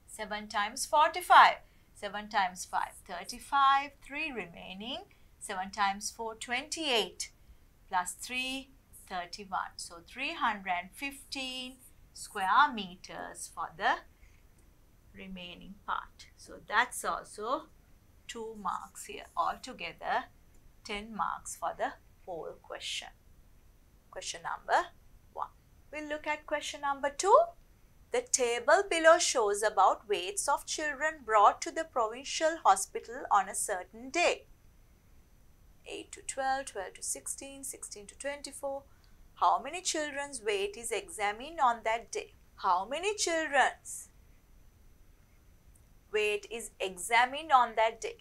A: 7 times 45. 7 times 5, 35. 3 remaining. 7 times 4, 28. Plus 3, 31. So 315 square meters for the remaining part. So that's also 2 marks here. Altogether 10 marks for the whole question. Question number 1. We'll look at question number 2. The table below shows about weights of children brought to the provincial hospital on a certain day. 8 to 12, 12 to 16, 16 to 24. How many children's weight is examined on that day? How many children's weight is examined on that day?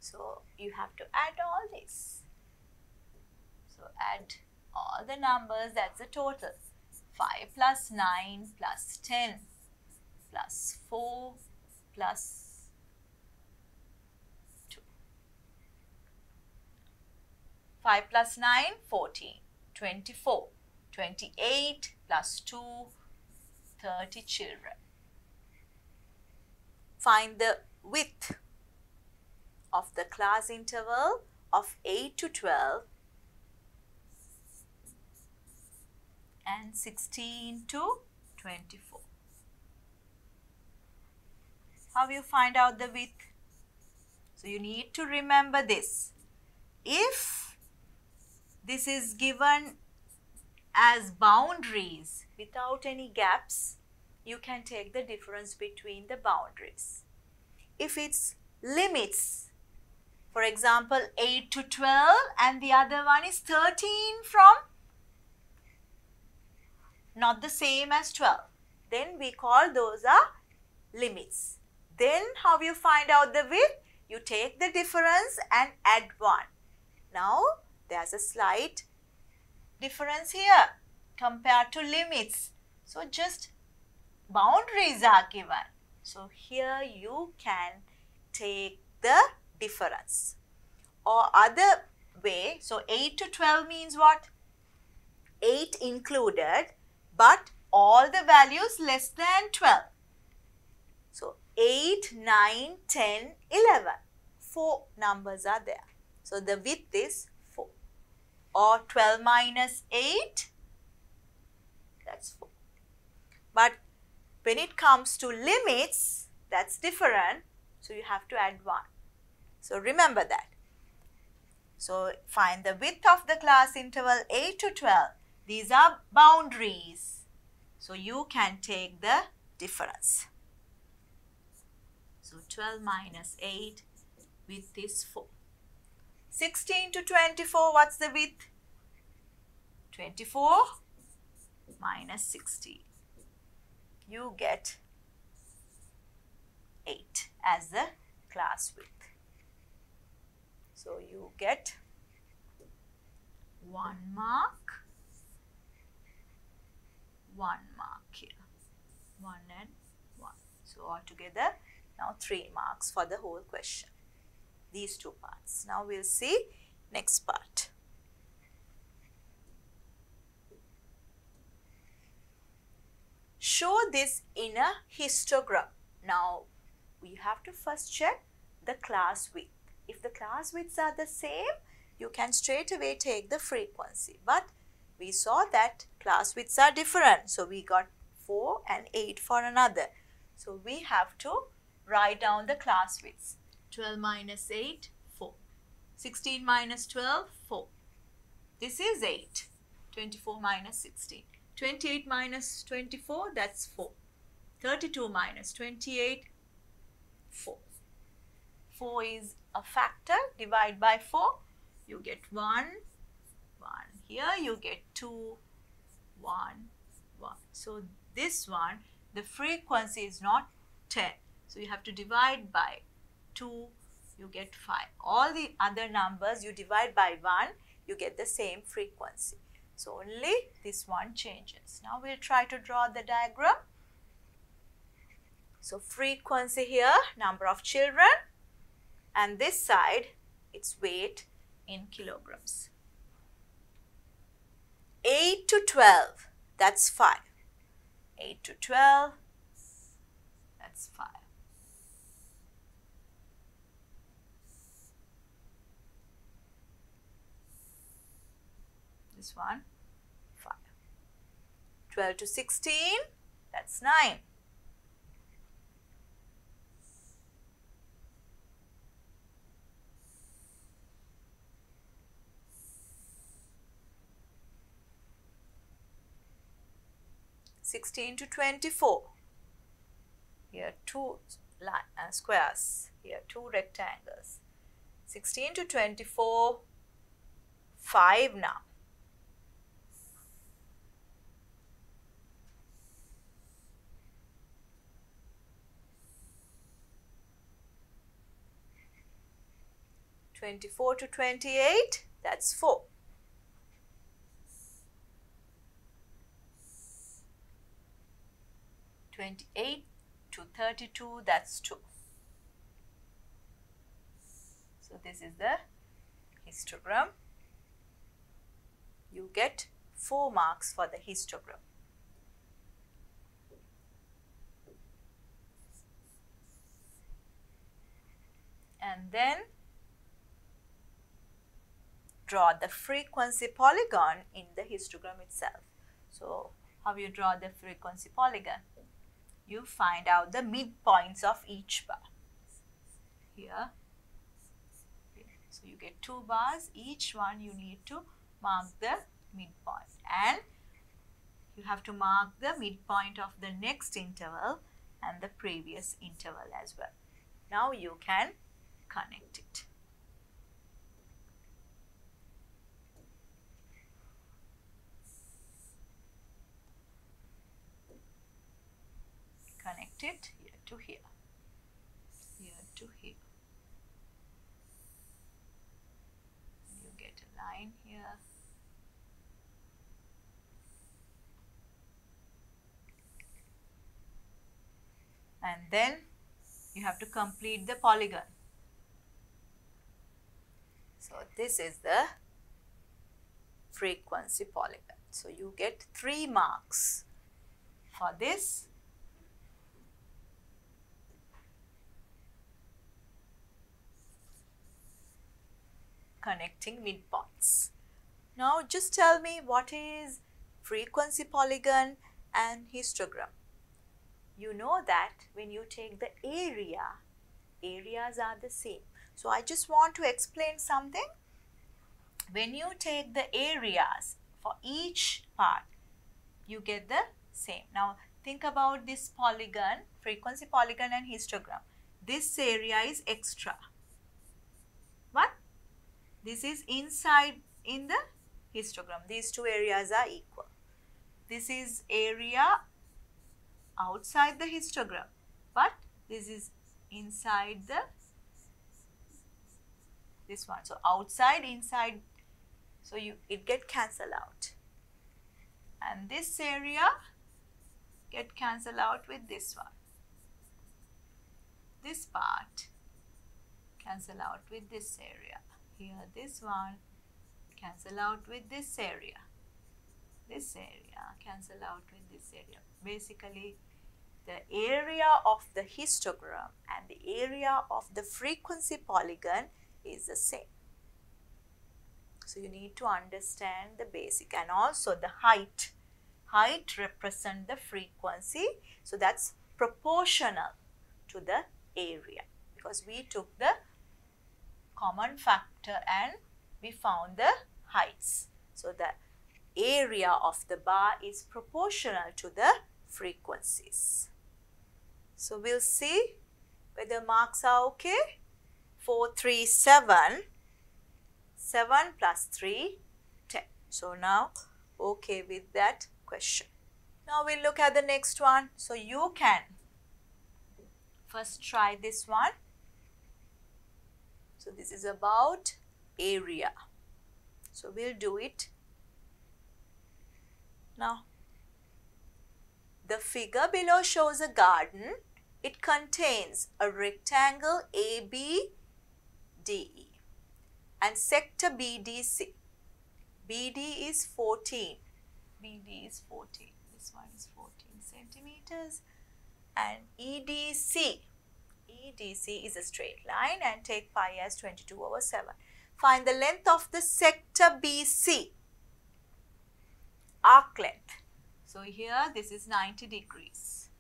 A: So you have to add all this. So add all the numbers, that's the total. 5 plus 9 plus 10 plus 4 plus 2. 5 plus 9, 14, 24, 28 plus 2, 30 children. Find the width of the class interval of 8 to 12 and 16 to 24. How you find out the width? So you need to remember this. If this is given as boundaries without any gaps, you can take the difference between the boundaries. If it's limits, for example 8 to 12 and the other one is 13 from not the same as 12, then we call those are limits. Then how you find out the width? You take the difference and add 1. Now there's a slight difference here compared to limits. So just boundaries are given. So here you can take the difference. Or other way, so 8 to 12 means what? 8 included, but all the values less than 12. So 8, 9, 10, 11. 4 numbers are there. So the width is 4. Or 12 minus 8, that's 4. But when it comes to limits, that's different. So you have to add 1. So remember that. So find the width of the class interval 8 to 12. These are boundaries. So you can take the difference. So 12 minus 8, width is 4. 16 to 24, what's the width? 24 minus 16. You get 8 as the class width. So you get 1 mark, 1 mark here, 1 and 1. So altogether now 3 marks for the whole question. These 2 parts. Now we'll see next part. Show this in a histogram. Now we have to first check the class width. If the class widths are the same, you can straight away take the frequency. But we saw that class widths are different. So we got 4 and 8 for another. So we have to write down the class widths. 12 minus 8, 4. 16 minus 12, 4. This is 8. 24 minus 16. 28 minus 24, that's 4. 32 minus 28, 4. 4 is a factor. Divide by 4. You get 1, 1. Here you get 2, 1, 1. So this one, the frequency is not 10. So you have to divide by 2, you get 5. All the other numbers you divide by 1, you get the same frequency. So only this one changes. Now we'll try to draw the diagram. So frequency here, number of children, and this side, its weight in kilograms. 8 to 12, that's 5. 8 to 12, that's 5. This one, 5. 12 to 16, that's 9. 16 to 24. Here 2 squares, here 2 rectangles. 16 to 24, 5 now. 24 to 28, that's 4. 28 to 32, that's 2. So this is the histogram. You get 4 marks for the histogram. And then draw the frequency polygon in the histogram itself. So how you draw the frequency polygon? You find out the midpoints of each bar. Here. So you get 2 bars. Each one you need to mark the midpoint. And you have to mark the midpoint of the next interval and the previous interval as well. Now you can connect it. Connect it here to here, here to here. You get a line here. And then you have to complete the polygon. So this is the frequency polygon. So you get 3 marks for this. Connecting midpoints. Now just tell me what is frequency polygon and histogram. You know that when you take the area, areas are the same. So I just want to explain something. When you take the areas for each part, you get the same. Now think about this polygon, frequency polygon and histogram. This area is extra. What? This is inside in the histogram. These two areas are equal. This is area outside the histogram, but this is inside the this one. So outside, inside, so it get cancelled out, and this area get cancelled out with this one. This part cancel out with this area. Here this one cancel out with this area. This area cancel out with this area. Basically, the area of the histogram and the area of the frequency polygon is the same. So you need to understand the basic, and also the height. Height represents the frequency, so that's proportional to the area, because we took the common factor and we found the heights. So the area of the bar is proportional to the frequencies. So we'll see whether marks are okay. 4, 3, 7. 7 plus 3, 10. So now okay with that question. Now we'll look at the next one. So you can first try this one. So this is about area. So we'll do it now. The figure below shows a garden. It contains a rectangle ABDE and sector BDC. BD is 14. BD is 14. This one is 14 centimeters. And EDC. EDC is a straight line, and take pi as 22/7. Find the length of the sector BC. Arc length. So here this is 90 degrees.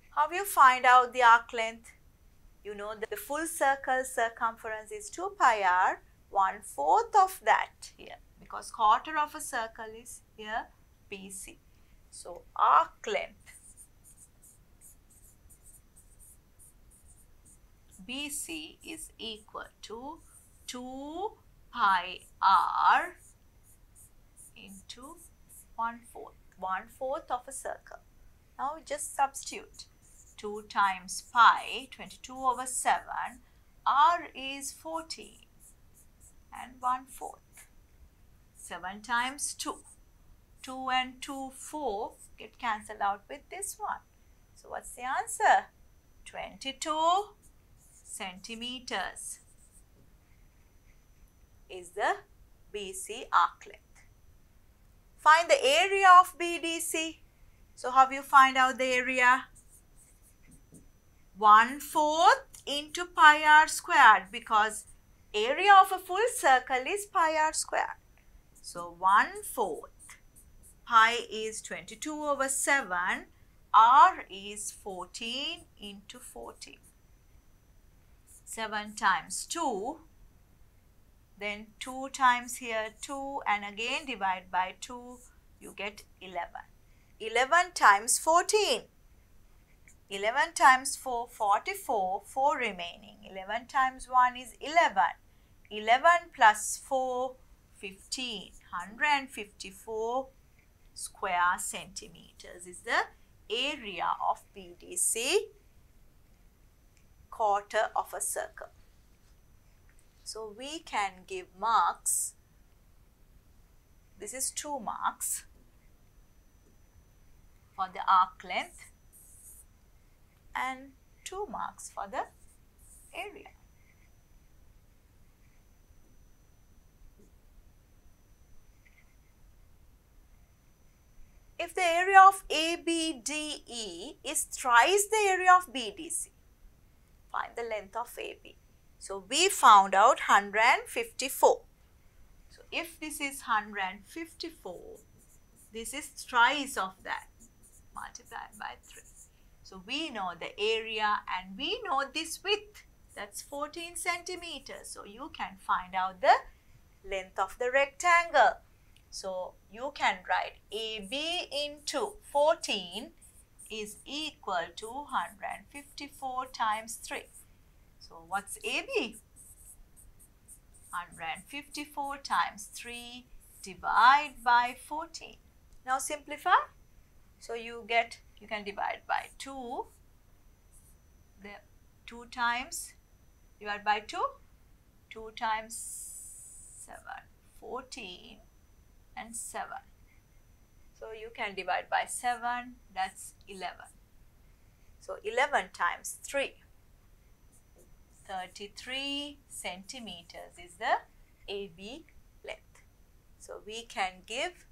A: How will you find out the arc length? You know that the full circle circumference is 2 pi r, 1/4 of that here, because quarter of a circle is here BC. So arc length BC is equal to 2 pi r into 1/4. 1/4 of a circle. Now just substitute. 2 times pi, 22/7. R is 14 and 1/4. 7 times 2. 2 and 2, 4 get cancelled out with this one. So what's the answer? 22 centimeters is the BC arc length. Find the area of BDC. So how you find out the area? 1/4 into pi r squared, because area of a full circle is pi r squared. So 1/4. Pi is 22/7. R is 14 into 14. 7 times 2. Then 2 times here 2, and again divide by 2. you get 11. 11 times 14. 11 times 4, 44, 4 remaining. 11 times 1 is 11. 11 plus 4, 15. 154 square centimeters is the area of BDC, quarter of a circle. So we can give marks. This is 2 marks for the arc length and 2 marks for the area. If the area of ABDE is thrice the area of BDC, find the length of AB. So we found out 154. So if this is 154, this is thrice of that, multiplied by 3. So we know the area and we know this width, that's 14 centimeters. So you can find out the length of the rectangle. So you can write AB into 14 is equal to 154 times 3. So what's AB? 154 times 3 divide by 14. Now simplify. So you can divide by 2. The 2 times divide by 2. 2 times 7, 14 and 7. So you can divide by 7, that's 11. So 11 times 3. 33 centimeters is the AB length. So we can give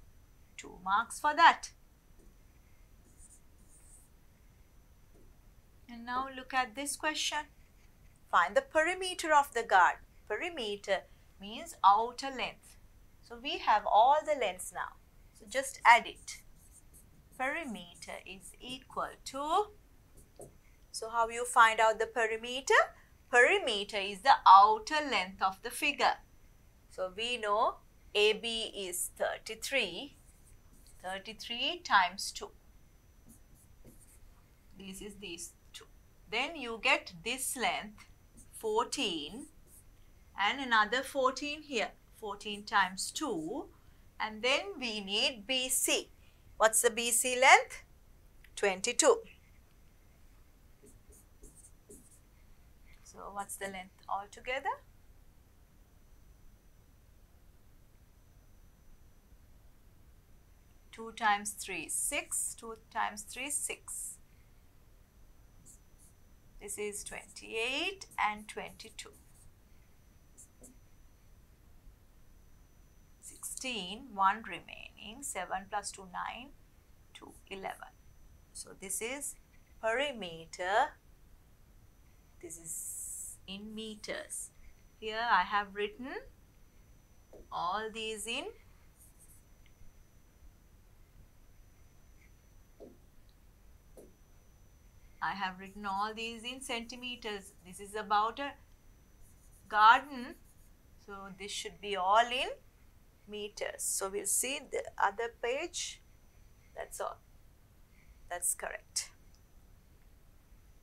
A: 2 marks for that. And now look at this question. Find the perimeter of the garden. Perimeter means outer length. So we have all the lengths now. So just add it. Perimeter is equal to, so how you find out the perimeter? Perimeter is the outer length of the figure. So we know AB is 33. 33 times 2. This is these 2. Then you get this length 14 and another 14 here. 14 times 2. And then we need BC. What's the BC length? 22. So what's the length altogether? Two times 3, 6. 2 times 3, 6. This is 28 and 22. 16, 1 remaining. 7 plus 2, 9. 2, 11. So this is perimeter. This is in meters. Here I have written all these in centimeters. This is about a garden, so this should be all in meters. So we'll see the other page. That's all. That's correct.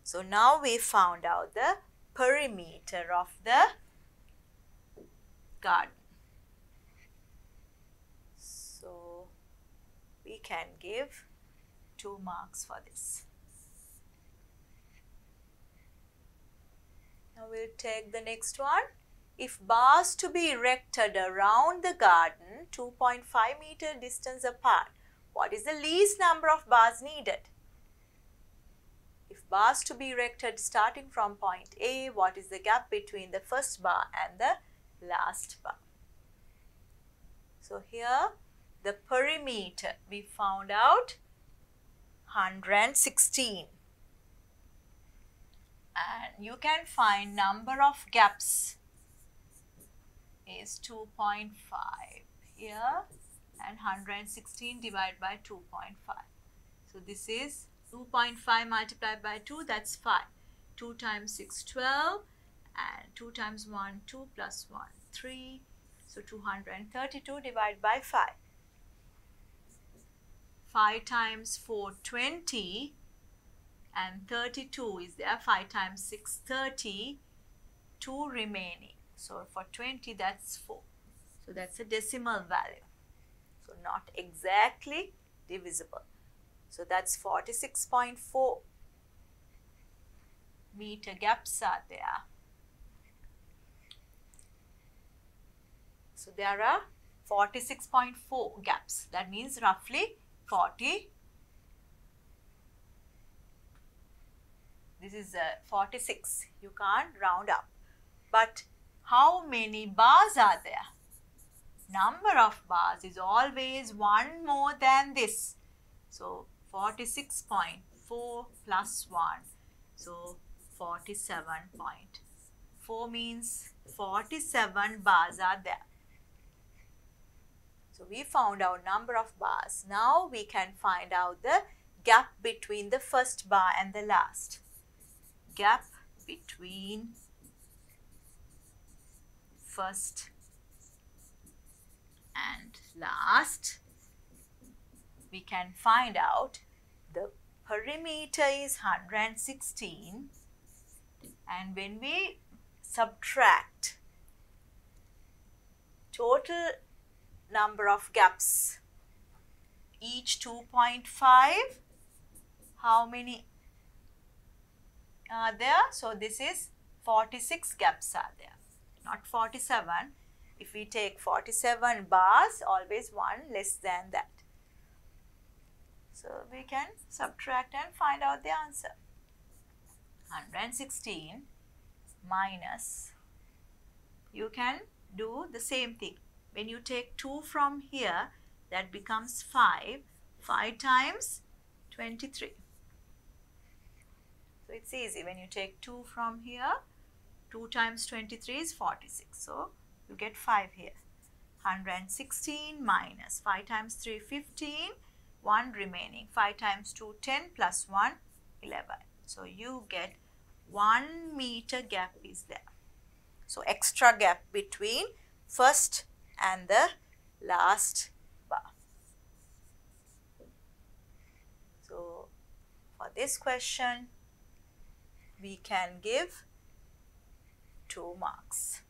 A: So now we found out the perimeter of the garden. So we can give 2 marks for this. Now we'll take the next one. If bars to be erected around the garden 2.5 meter distance apart, what is the least number of bars needed? If bars to be erected starting from point A, what is the gap between the first bar and the last bar? So here the perimeter we found out 116. And you can find number of gaps is 2.5 here and 116 divided by 2.5. So this is 2.5 multiplied by 2, that's 5. 2 times 6, 12 and 2 times 1, 2 plus 1, 3. So 232 divided by 5. 5 times 4, 20, and 32 is there. 5 times 6, 30, 2 remaining. So for 20, that's 4. So that's a decimal value. So not exactly divisible. So that's 46.4 meter gaps are there. So there are 46.4 gaps. That means roughly 40. This is 46. You can't round up. But how many bars are there? Number of bars is always one more than this. So 46.4 plus 1. So 47.4 means 47 bars are there. So we found out number of bars. Now we can find out the gap between the first bar and the last. Gap between first and last. We can find out the perimeter is 116, and when we subtract total number of gaps, each 2.5, how many are there? So this is 46 gaps are there, not 47. If we take 47 bars, always one less than that. So we can subtract and find out the answer. 116 minus, you can do the same thing. When you take 2 from here, that becomes 5. 5 times 23. So it's easy. When you take 2 from here, 2 times 23 is 46. So you get 5 here. 116 minus 5 times 3, 15. 1 remaining. 5 times 2, 10 plus 1, 11. So you get 1 meter gap is there. So extra gap between first and the last bar. So for this question, we can give 2 marks.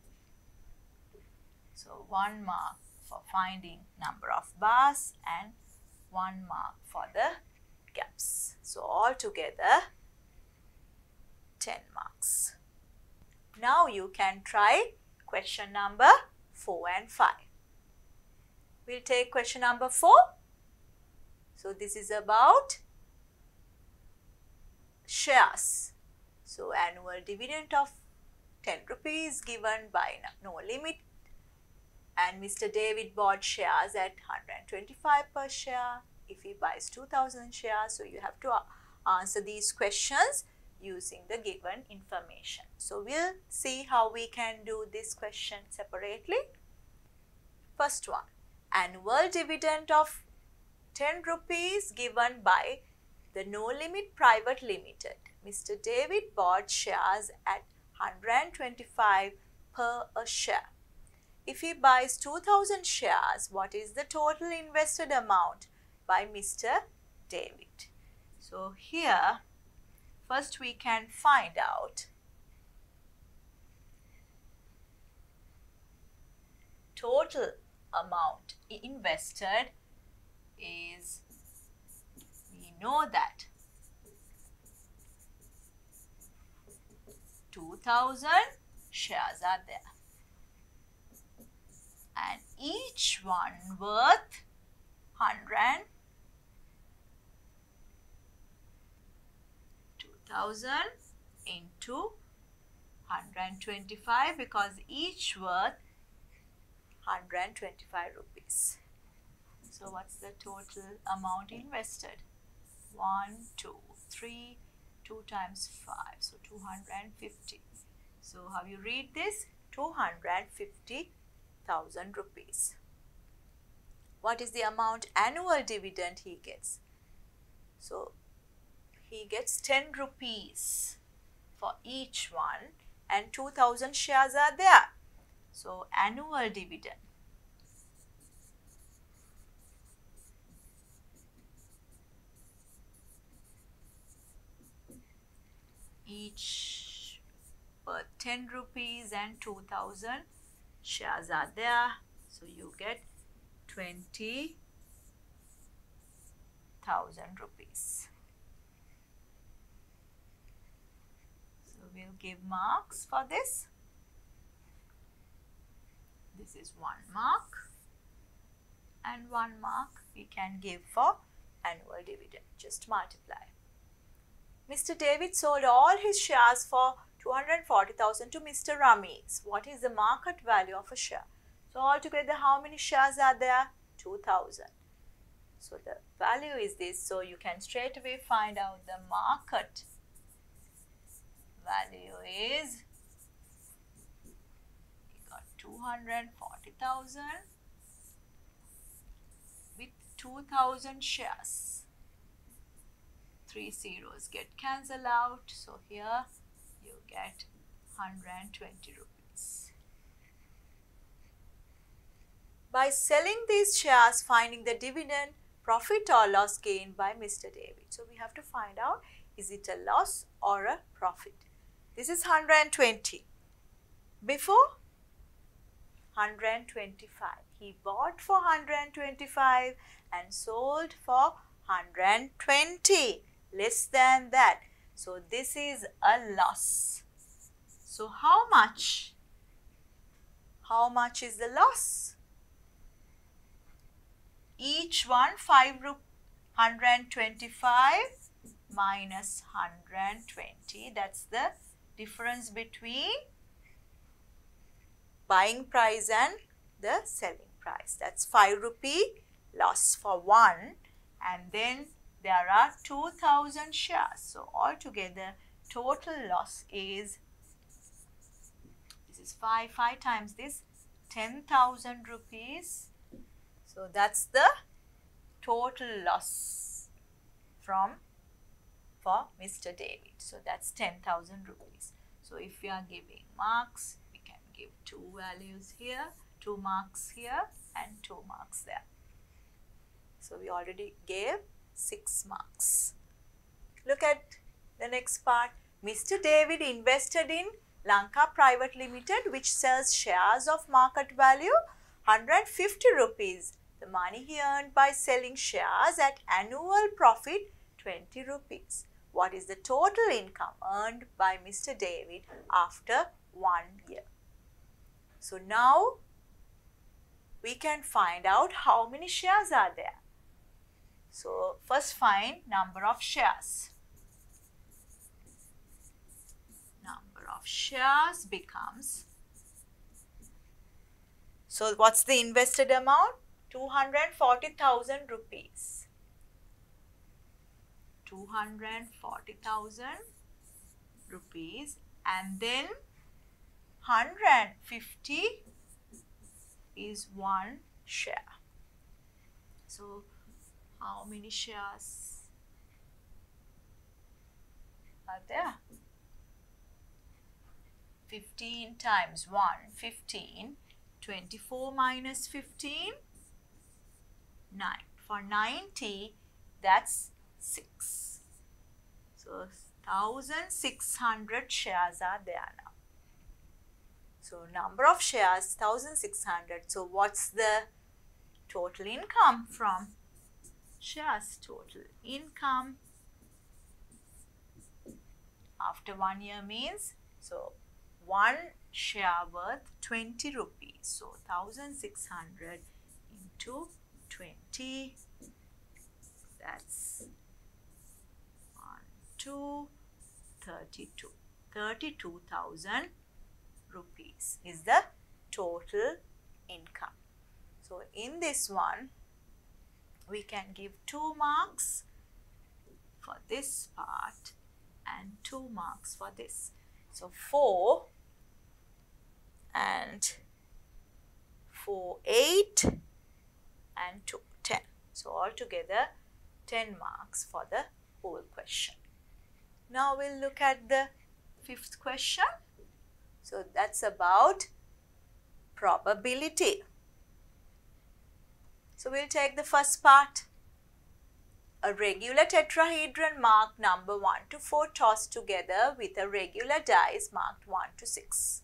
A: So 1 mark for finding number of bars and 1 mark for the gaps. So altogether 10 marks. Now you can try question number 4 and 5. We'll take question number 4. So this is about shares. So annual dividend of 10 rupees given by no limit, and Mr. David bought shares at 125 per share if he buys 2000 shares. So you have to answer these questions using the given information. So we'll see how we can do this question separately. First one, annual dividend of 10 rupees given by the No Limit Private Limited. Mr. David bought shares at 125 per a share. If he buys 2000 shares, what is the total invested amount by Mr. David? So here, first we can find out total amount invested is, we know that 2000 shares are there, and each one worth 100. 2000 into 125, because each worth 125 rupees. So what's the total amount invested? 1, 2, 3, 2 times 5, so 250. So how you read this? 250,000 rupees. What is the amount annual dividend he gets? So he gets 10 rupees for each one, and 2000 shares are there. So annual dividend each worth 10 rupees and 2000 shares are there. So you get 20,000 rupees. So we'll give marks for this. This is 1 mark, and 1 mark we can give for annual dividend. Just multiply. Mr. David sold all his shares for 240,000 to Mr. Ramesh. What is the market value of a share? So altogether, how many shares are there? 2,000. So the value is this. So you can straight away find out the market value is, we got 240,000 with 2,000 shares. 3 zeros get cancelled out. So here you get 120 rupees. By selling these shares, finding the dividend, profit or loss gained by Mr. David. So we have to find out, is it a loss or a profit? This is 120. Before 125. He bought for 125 and sold for 120. Less than that. So this is a loss. So how much? How much is the loss? Each one 125 minus 120. That's the difference between buying price and the selling price. That's 5 rupee loss for one, and then there are 2,000 shares. So altogether total loss is, this is 5 times this, 10,000 rupees. So that's the total loss for Mr. David. So that's 10,000 rupees. So if we are giving marks, we can give 2 values here, 2 marks here and 2 marks there. So we already gave 6 marks. Look at the next part. Mr. David invested in Lanka Private Limited, which sells shares of market value 150 rupees. The money he earned by selling shares at annual profit 20 rupees. What is the total income earned by Mr. David after 1 year? So now we can find out how many shares are there. So first find number of shares. Number of shares becomes, so what's the invested amount? 240,000 rupees. 240,000 rupees, and then 150 is 1 share. So how many shares are there? 15 times 1, 15. 24 minus 15, 9. For 90, that's 6. So 1,600 shares are there now. So number of shares 1,600. So what's the total income from shares? Total income after 1 year means, so 1 share worth 20 rupees. So 1,600 into 20, that's 1, 2, 32. 32,000 rupees is the total income. So in this one, we can give 2 marks for this part and 2 marks for this. So 4 and 4, 8 and 2, 10. So altogether 10 marks for the whole question. Now we'll look at the 5th question. So that's about probability. So we'll take the first part. a regular tetrahedron marked number 1 to 4 tossed together with a regular dice marked 1 to 6.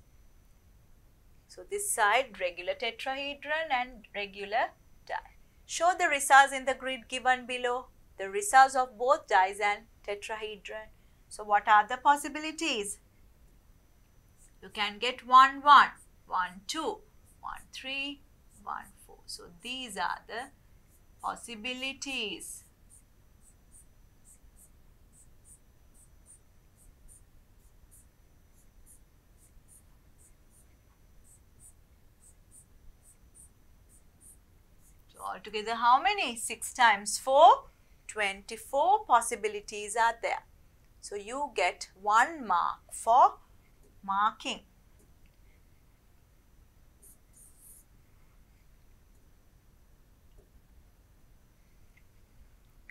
A: So this side regular tetrahedron and regular die. Show the results in the grid given below. The results of both dice and tetrahedron. So what are the possibilities? You can get 1, 1, 1, 2, 1, 3, 1, 4. So these are the possibilities. So altogether how many? 6 times 4, 24 possibilities are there. So you get 1 mark for marking.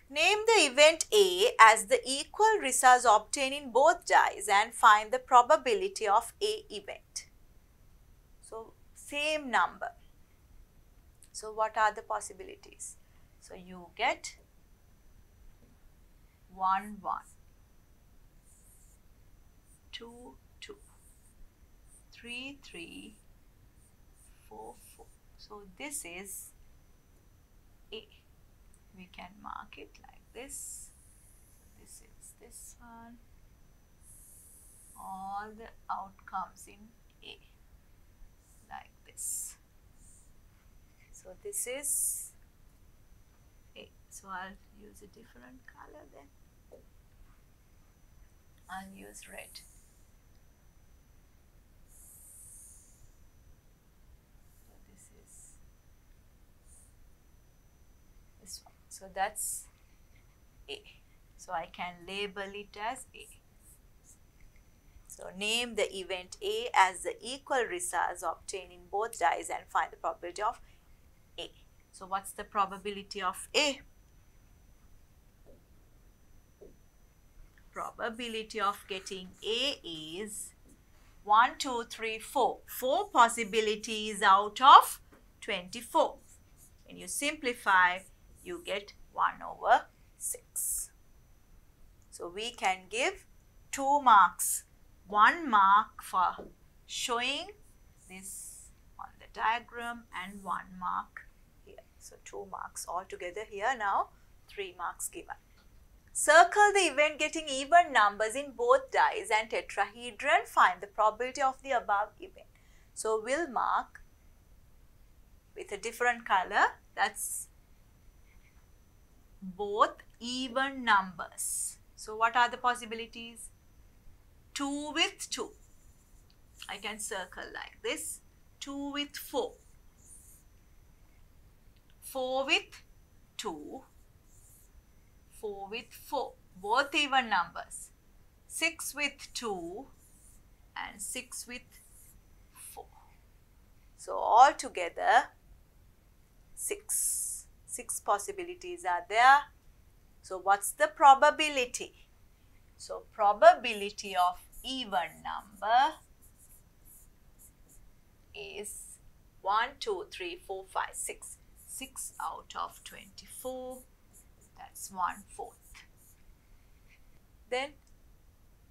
A: Name the event A as the equal results obtained in both dice and find the probability of A event. So same number. So what are the possibilities? So you get 1, 1, 2, 2, 3, 3, 4, 4. So this is A. We can mark it like this. So this is this one. All the outcomes in A like this. So this is A. So I'll use a different color then. I'll use red. So this is this one. So that's A. So I can label it as A. So name the event A as the equal results obtained in both dice and find the probability of A. So what's the probability of A? Probability of getting A is 1, 2, 3, 4. 4 possibilities out of 24. When you simplify, you get 1 over 6. So we can give 2 marks. 1 mark for showing this on the diagram and 1 mark here. So 2 marks altogether here. Now 3 marks given. Circle the event getting even numbers in both dice and tetrahedron. Find the probability of the above event. So we'll mark with a different color. That's both even numbers. So what are the possibilities? 2 with 2. I can circle like this. 2 with 4. 4 with 2. 4 with 4. Both even numbers. 6 with 2 and 6 with 4. So all together 6. 6 possibilities are there. So what's the probability? So probability of even number is 1, 2, 3, 4, 5, 6. 6 out of 24. That's 1/4. Then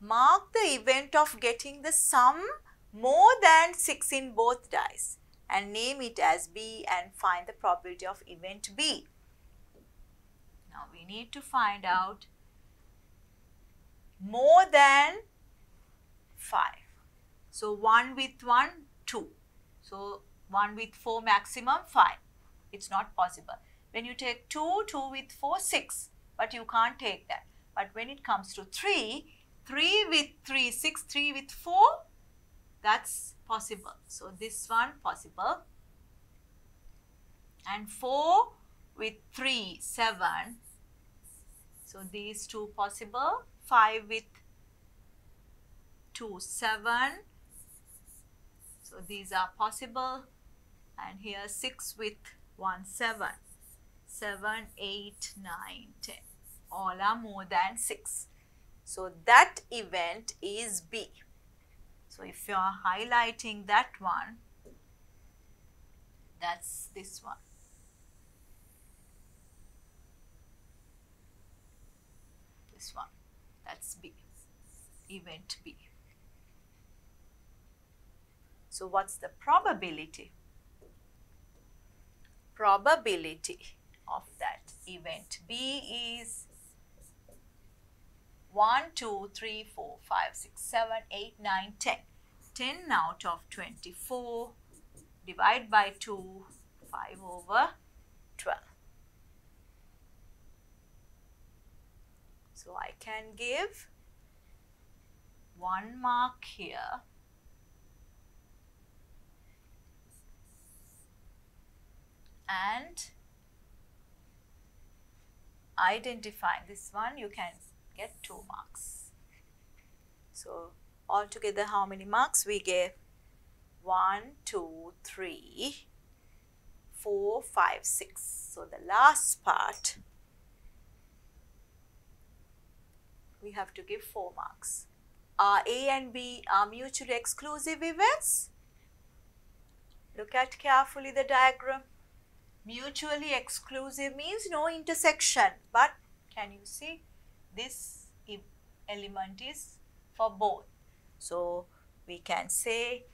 A: mark the event of getting the sum more than 6 in both dice and name it as B and find the probability of event B. Now we need to find out more than 5. So 1 with 1, 2. So 1 with 4 maximum 5. It's not possible. When you take 2, 2 with 4, 6. But you can't take that. But when it comes to 3, 3 with 3, 6, 3 with 4, that's possible. So this one possible. And 4 with 3, 7. So these two possible. 5 with 2, 7. So these are possible. And here 6 with 1, 7. 7, 8, 9, 10. All are more than 6. So that event is B. So if you are highlighting that one, that's this one. this one. That's B, event B. So what's the probability? Probability of that event B is 1, 2, 3, 4, 5, 6, 7, 8, 9, 10. 10 out of 24, divide by 2, 5 over 12. So I can give 1 mark here. And identifying this one, you can get 2 marks. So altogether, how many marks we gave? 1, 2, 3, 4, 5, 6. So the last part, we have to give 4 marks. Are A and B are mutually exclusive events? Look at carefully the diagram. Mutually exclusive means no intersection, but can you see this element is for both? So we can say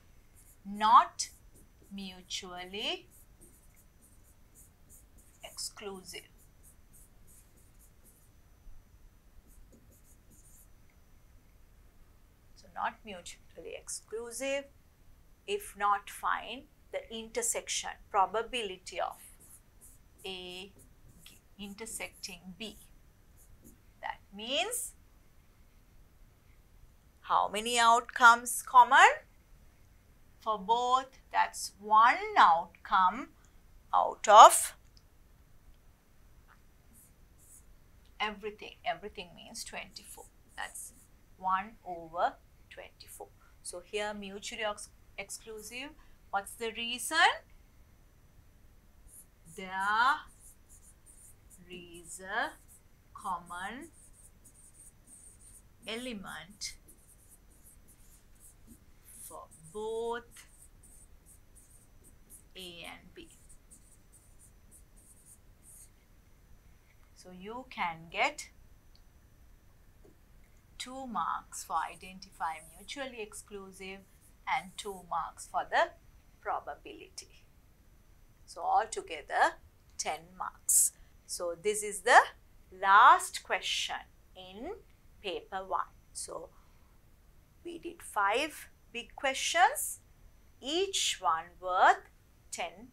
A: not mutually exclusive. So not mutually exclusive. If not, find the intersection, probability of A intersecting B. That means how many outcomes common? For both, that's 1 outcome out of everything. Everything means 24. That's 1 over 24. So here mutually exclusive. What's the reason? There is a common element for both A and B. So you can get 2 marks for identifying mutually exclusive and 2 marks for the probability. So altogether 10 marks. So this is the last question in paper 1. So we did 5 big questions, each one worth 10